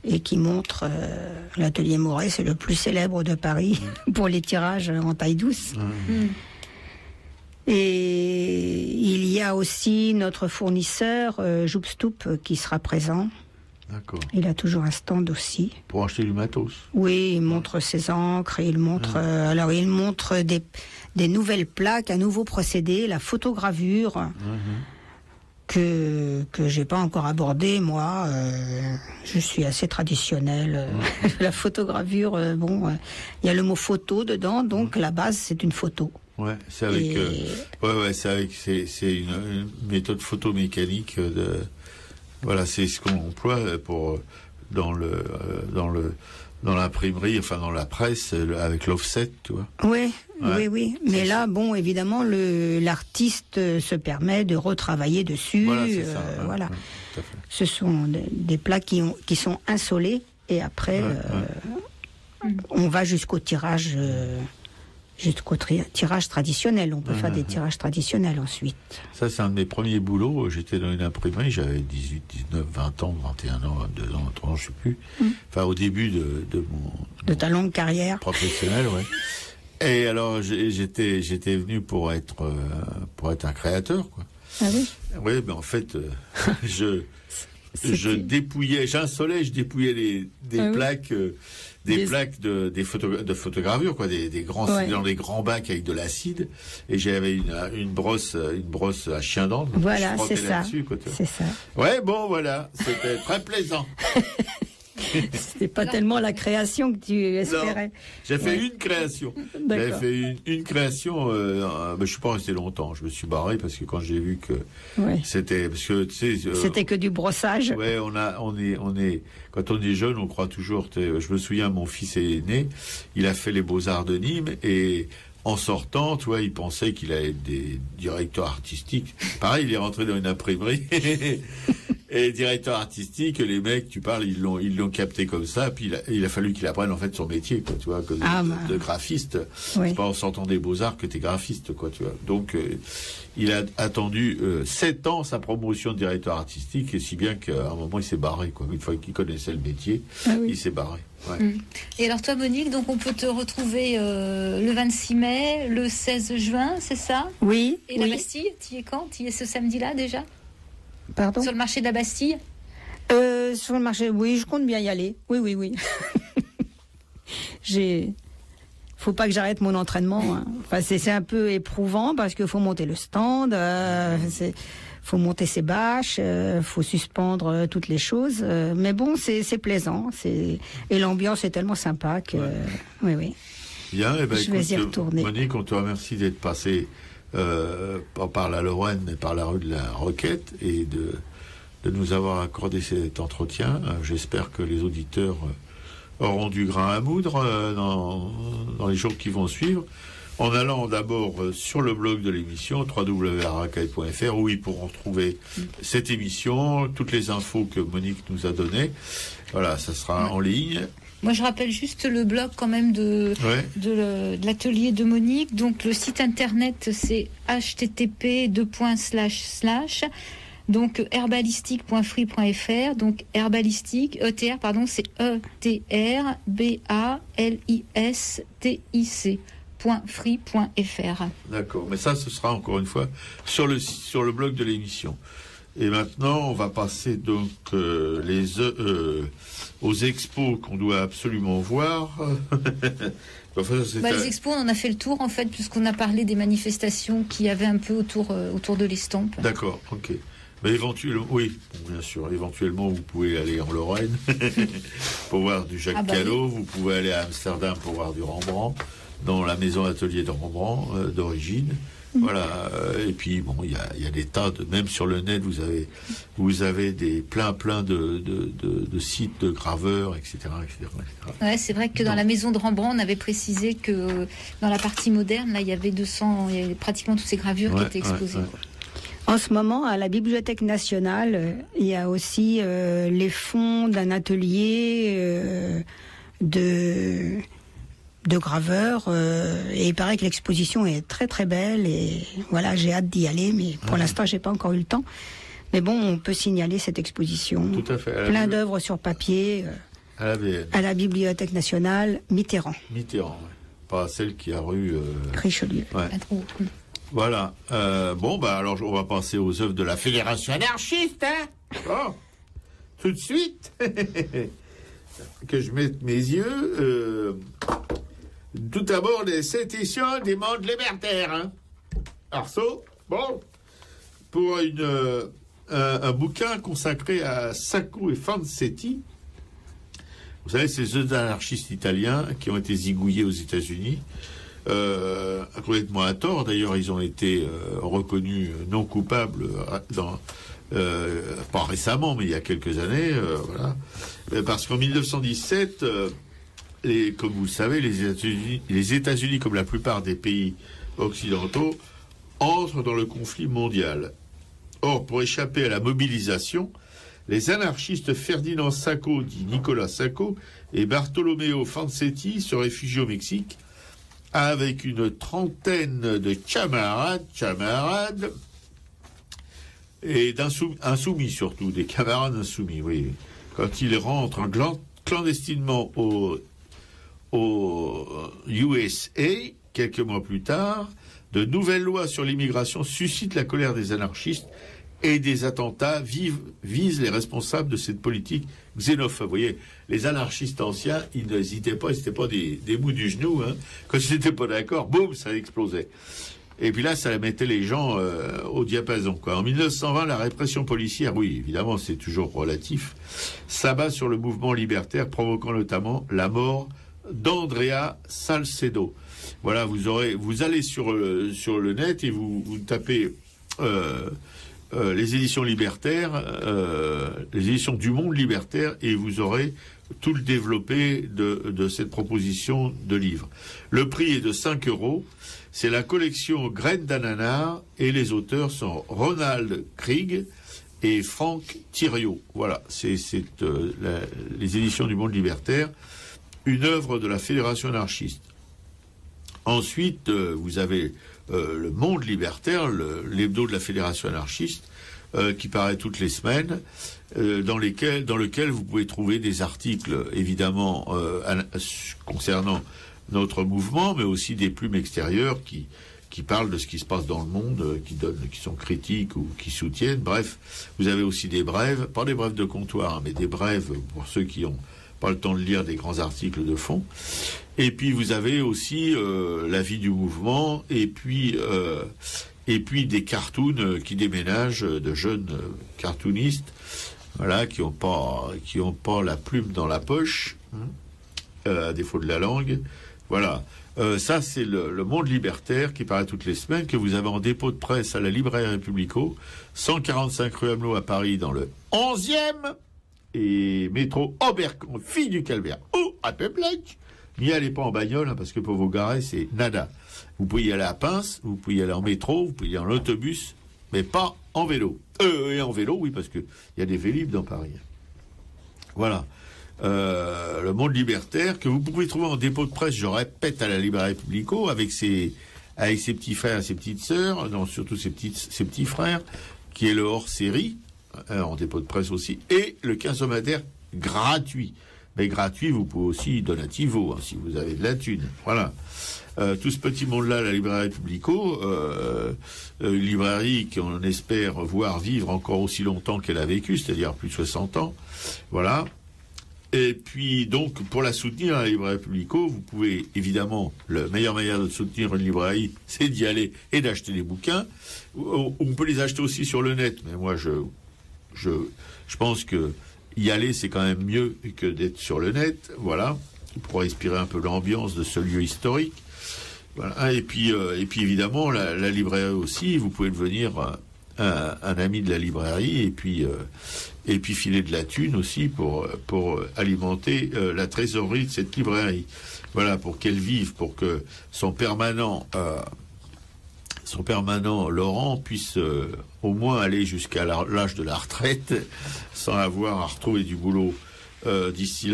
et qui montre... l'atelier Moret, c'est le plus célèbre de Paris pour les tirages en taille douce. Et il y a aussi notre fournisseur, Joupstoup, qui sera présent.
D'accord.
Il a toujours un stand aussi.
Pour acheter du matos.
Oui, il montre ses encres, il montre, alors il montre des nouvelles plaques, un nouveau procédé, la photogravure, que j'ai pas encore abordé, moi. Je suis assez traditionnelle. La photogravure, il y a le mot photo dedans, donc la base c'est une photo.
Ouais, c'est avec, c'est une méthode photomécanique de, voilà, c'est ce qu'on emploie dans l'imprimerie, enfin dans la presse, avec l'offset, tu vois.
Oui. Mais là, évidemment, l'artiste se permet de retravailler dessus.
Voilà, c'est ça.
Voilà.
Ouais, tout à fait.
Ce sont des plaques qui sont insolées et après, on va jusqu'au tirage. Jusqu'au tirage traditionnel. On peut faire des tirages traditionnels ensuite.
Ça, c'est un de mes premiers boulots. J'étais dans une imprimerie, j'avais 18, 19, 20 ans, 21 ans, 22 ans, 23 ans, je ne sais plus. Enfin, au début de
de ta longue carrière
professionnelle, Et alors, j'étais venu pour être un créateur, quoi.
Ah oui?
Oui, mais en fait, je dépouillais, j'insolais, je dépouillais des plaques... Des plaques de photogravure, quoi, des grands, dans des grands bacs avec de l'acide, et j'avais une brosse à chien dent.
Voilà, c'est ça. C'est ça.
Ouais, bon, voilà, c'était très plaisant.
C'était pas tellement la création que tu espérais.
Non, j'ai fait une création. J'avais fait une création. Je suis pas resté longtemps. Je me suis barré parce que quand j'ai vu que c'était, parce que tu sais,
c'était que du brossage.
Ouais, on est quand on est jeune, on croit toujours. Je me souviens, mon fils aîné, il a fait les Beaux-Arts de Nîmes et en sortant, tu vois, il pensait qu'il allait être des directeurs artistiques. Pareil, il est rentré dans une imprimerie. Et directeur artistique, les mecs, tu parles, ils l'ont capté comme ça, puis il a fallu qu'il apprenne en fait son métier, quoi, tu vois, de graphiste.
Oui.
C'est pas en sortant des Beaux-Arts que t'es graphiste, quoi, tu vois. Donc, il a attendu 7 ans sa promotion de directeur artistique, et si bien qu'à un moment, il s'est barré, quoi. Une fois qu'il connaissait le métier, il s'est barré. Ouais.
Et alors toi, Monique, donc on peut te retrouver le 26 mai, le 16 juin, c'est ça?
Oui.
Et la Bastille, tu y es quand? Tu y es ce samedi-là déjà?
Pardon?
Sur le marché de la Bastille?
Sur le marché, oui, je compte bien y aller. Oui. Faut pas que j'arrête mon entraînement. Hein. Enfin, c'est un peu éprouvant parce qu'il faut monter le stand, faut monter ses bâches, faut suspendre toutes les choses. Mais bon, c'est plaisant. Et l'ambiance est tellement sympa que oui.
Bien,
je vais y retourner.
Monique, on te remercie d'être passé par la Lorraine et par la rue de la Roquette et de nous avoir accordé cet entretien. J'espère que les auditeurs auront du grain à moudre dans les jours qui vont suivre, en allant d'abord sur le blog de l'émission www.arakaï.fr où ils pourront retrouver cette émission, toutes les infos que Monique nous a données. Voilà, ça sera en ligne.
Moi, je rappelle juste le blog quand même de l'atelier de Monique. Donc, le site internet, c'est http:// donc herbalistique.free.fr. Donc herbalistique, ETR, pardon, c'est ETRBALISTIC.free.fr.
D'accord, mais ça, ce sera encore une fois sur le blog de l'émission. Et maintenant, on va passer donc aux expos qu'on doit absolument voir.
Les expos, on en a fait le tour en fait, puisqu'on a parlé des manifestations qu'il y avait un peu autour de l'Estampes.
D'accord, ok. Mais éventuellement, oui, bien sûr, éventuellement, vous pouvez aller en Lorraine pour voir du Jacques Callot, vous pouvez aller à Amsterdam pour voir du Rembrandt, dans la maison atelier de Rembrandt d'origine. Voilà, et puis bon, il y a des tas même sur le net, vous avez des plein de sites de graveurs, etc.
Ouais, c'est vrai que dans la maison de Rembrandt, on avait précisé que dans la partie moderne, là, il y avait pratiquement toutes ces gravures qui étaient exposées. Quoi.
En ce moment, à la Bibliothèque nationale, il y a aussi les fonds d'un atelier de graveurs, et il paraît que l'exposition est très très belle, et voilà, j'ai hâte d'y aller, mais pour l'instant, j'ai pas encore eu le temps. Mais bon, on peut signaler cette exposition.
Tout à fait.
Plein d'œuvres sur papier à la Bibliothèque nationale Mitterrand.
Mitterrand, pas celle qui a rue
Richelieu.
Ouais. Voilà. Alors on va passer aux œuvres de la Fédération anarchiste, hein. Bon, tout de suite. Que je mette mes yeux. Tout d'abord, cette édition des mondes libertaires, hein. Arceau, bon, pour un bouquin consacré à Sacco et Fancetti. Vous savez, ces deux anarchistes italiens qui ont été zigouillés aux États-Unis. Complètement à tort. D'ailleurs, ils ont été reconnus non coupables pas récemment, mais il y a quelques années, voilà. Parce qu'en 1917, comme vous le savez, les États-Unis, comme la plupart des pays occidentaux, entrent dans le conflit mondial. Or, pour échapper à la mobilisation, les anarchistes Ferdinand Sacco, dit Nicolas Sacco, et Bartolomeo Fancetti se réfugient au Mexique avec une trentaine de camarades, et insoumis surtout, des camarades insoumis, oui. Quand ils rentrent clandestinement au USA, quelques mois plus tard, de nouvelles lois sur l'immigration suscitent la colère des anarchistes et des attentats visent les responsables de cette politique xénophobe. Vous voyez, les anarchistes anciens, ils n'hésitaient pas, c'était pas des mous du genou, hein. Quand ils n'étaient pas d'accord, boum, ça explosait. Et puis là, ça mettait les gens au diapason, quoi. En 1920, la répression policière, oui, évidemment, c'est toujours relatif, s'abat sur le mouvement libertaire, provoquant notamment la mort d'Andrea Salcedo. Voilà, vous allez sur le net et vous tapez les éditions libertaires, les éditions du Monde libertaire, et vous aurez tout le développé de cette proposition de livre. Le prix est de 5 €. C'est la collection Graines d'ananas, et les auteurs sont Ronald Krieg, et Franck Thiriot. Voilà, c'est les éditions du Monde Libertaire, une œuvre de la Fédération anarchiste. Ensuite, vous avez le Monde Libertaire, l'hebdo de la Fédération anarchiste, qui paraît toutes les semaines, dans lequel vous pouvez trouver des articles, évidemment, concernant notre mouvement, mais aussi des plumes extérieures qui parlent de ce qui se passe dans le monde, qui sont critiques ou qui soutiennent. Bref, vous avez aussi des brèves, pas des brèves de comptoir, hein, mais des brèves pour ceux qui ont pas le temps de lire des grands articles de fond. Et puis vous avez aussi la vie du mouvement, et puis des cartoons qui déménagent, de jeunes cartoonistes, voilà, qui ont pas la plume dans la poche, à défaut de la langue. Voilà. Ça, c'est le Monde Libertaire qui paraît toutes les semaines, que vous avez en dépôt de presse à la Librairie Republico, 145 rue Hamelot à Paris, dans le 11e, et métro Oberkampf, fille du Calvaire, ou à Peuplec. N'y allez pas en bagnole, hein, parce que pour vous garer, c'est nada. Vous pouvez y aller à Pince, vous pouvez y aller en métro, vous pouvez y aller en autobus, mais pas en vélo. Et en vélo, oui, parce que il y a des Vélib dans Paris. Voilà. Le Monde Libertaire, que vous pouvez trouver en dépôt de presse, je répète, à la Librairie Publico, avec ses petits frères et ses petites sœurs, non, surtout ses petits frères, qui est le hors-série, en dépôt de presse aussi, et le quinzomadaire gratuit. Mais gratuit, vous pouvez aussi donativo, hein, si vous avez de la thune. Voilà. Tout ce petit monde-là, la Librairie Publico, une librairie qu'on espère voir vivre encore aussi longtemps qu'elle a vécu, c'est-à-dire plus de 60 ans. Voilà. Et puis, donc, pour la soutenir, la Librairie Publico, vous pouvez, évidemment, la meilleure manière de soutenir une librairie, c'est d'y aller et d'acheter des bouquins. On peut les acheter aussi sur le net, mais moi, je pense que y aller, c'est quand même mieux que d'être sur le net, voilà, pour respirer un peu l'ambiance de ce lieu historique. Voilà. Et puis évidemment, la librairie aussi, vous pouvez devenir un ami de la librairie, et puis filer de la thune aussi pour alimenter la trésorerie de cette librairie. Voilà, pour qu'elle vive, pour que son permanent Laurent puisse au moins aller jusqu'à l'âge de la retraite sans avoir à retrouver du boulot d'ici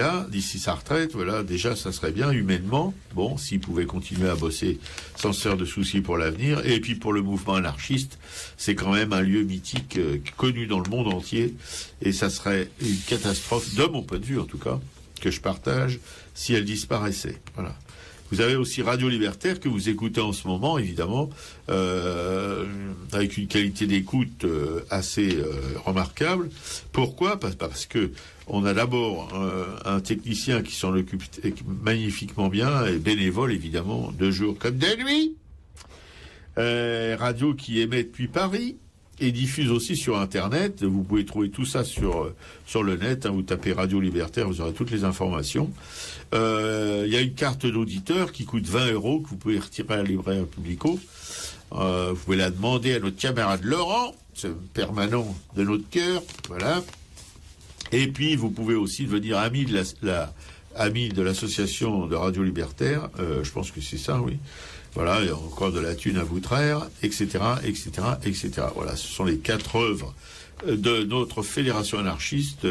sa retraite. Voilà, déjà ça serait bien humainement, bon, s'il pouvait continuer à bosser sans se faire de soucis pour l'avenir. Et puis pour le mouvement anarchiste, c'est quand même un lieu mythique connu dans le monde entier, et ça serait une catastrophe, de mon point de vue en tout cas, que je partage, si elle disparaissait. Voilà. Vous avez aussi Radio Libertaire, que vous écoutez en ce moment, évidemment, avec une qualité d'écoute assez remarquable. Pourquoi ? Parce que on a d'abord un technicien qui s'en occupe magnifiquement bien, et bénévole, évidemment, de jour comme de nuit. Radio qui émet depuis Paris et diffuse aussi sur Internet. Vous pouvez trouver tout ça sur le net, hein. Vous tapez Radio Libertaire, vous aurez toutes les informations. Il y a une carte d'auditeur qui coûte 20 €, que vous pouvez retirer à la Librairie Publico. Vous pouvez la demander à notre camarade Laurent, c'est permanent de notre cœur, voilà. Et puis vous pouvez aussi devenir ami de l'association de Radio Libertaire, je pense que c'est ça, oui. Voilà, il y a encore de la thune à vous traire, etc., etc., etc. Voilà, ce sont les 4 œuvres de notre fédération anarchiste.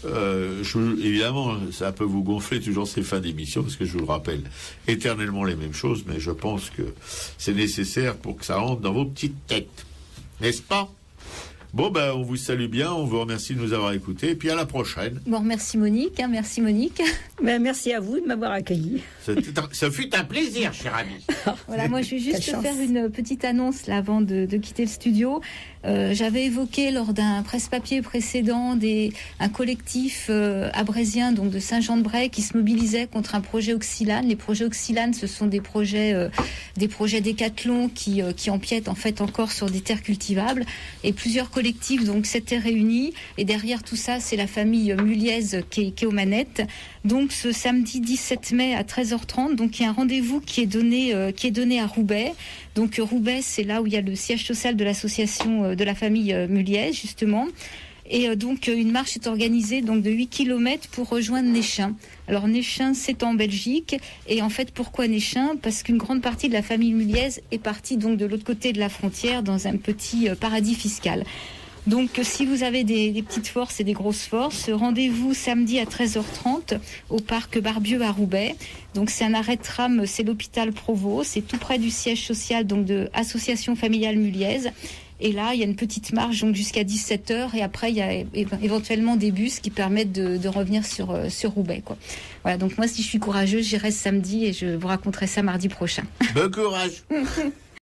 Évidemment, ça peut vous gonfler toujours ces fins d'émission, parce que je vous le rappelle éternellement les mêmes choses, mais je pense que c'est nécessaire pour que ça rentre dans vos petites têtes. N'est-ce pas ? Bon, on vous salue bien, on vous remercie de nous avoir écoutés, et puis à la prochaine.
Bon, merci Monique, hein, merci Monique.
Merci à vous de m'avoir accueilli.
Ça fut un plaisir, cher ami.
Voilà, moi je vais juste faire une petite annonce là, avant de quitter le studio. J'avais évoqué lors d'un presse-papier précédent un collectif abrésien, donc de Saint-Jean-de-Bray, qui se mobilisait contre un projet Oxylane. Les projets Oxylane, ce sont des projets Décathlon qui empiètent en fait encore sur des terres cultivables, et plusieurs collectifs donc s'étaient réunis, et derrière tout ça, c'est la famille Muliez qui est aux manettes. Donc ce samedi 17 mai à 13h30, donc il y a un rendez-vous qui est donné à Roubaix. Donc Roubaix, c'est là où il y a le siège social de l'association de la famille Muliez, justement. Et donc une marche est organisée donc de 8 km pour rejoindre Néchin. Alors Néchin, c'est en Belgique, et en fait pourquoi Néchin ? Parce qu'une grande partie de la famille Muliez est partie donc de l'autre côté de la frontière, dans un petit paradis fiscal. Donc, si vous avez des petites forces et des grosses forces, rendez-vous samedi à 13h30 au parc Barbieux à Roubaix. Donc, c'est un arrêt de tram, c'est l'hôpital Provost, c'est tout près du siège social donc de Association Familiale Muliez. Et là, il y a une petite marche donc jusqu'à 17h et après, il y a éventuellement des bus qui permettent de revenir sur Roubaix, quoi. Voilà, donc moi, si je suis courageuse, j'irai ce samedi et je vous raconterai ça mardi prochain.
Bon courage.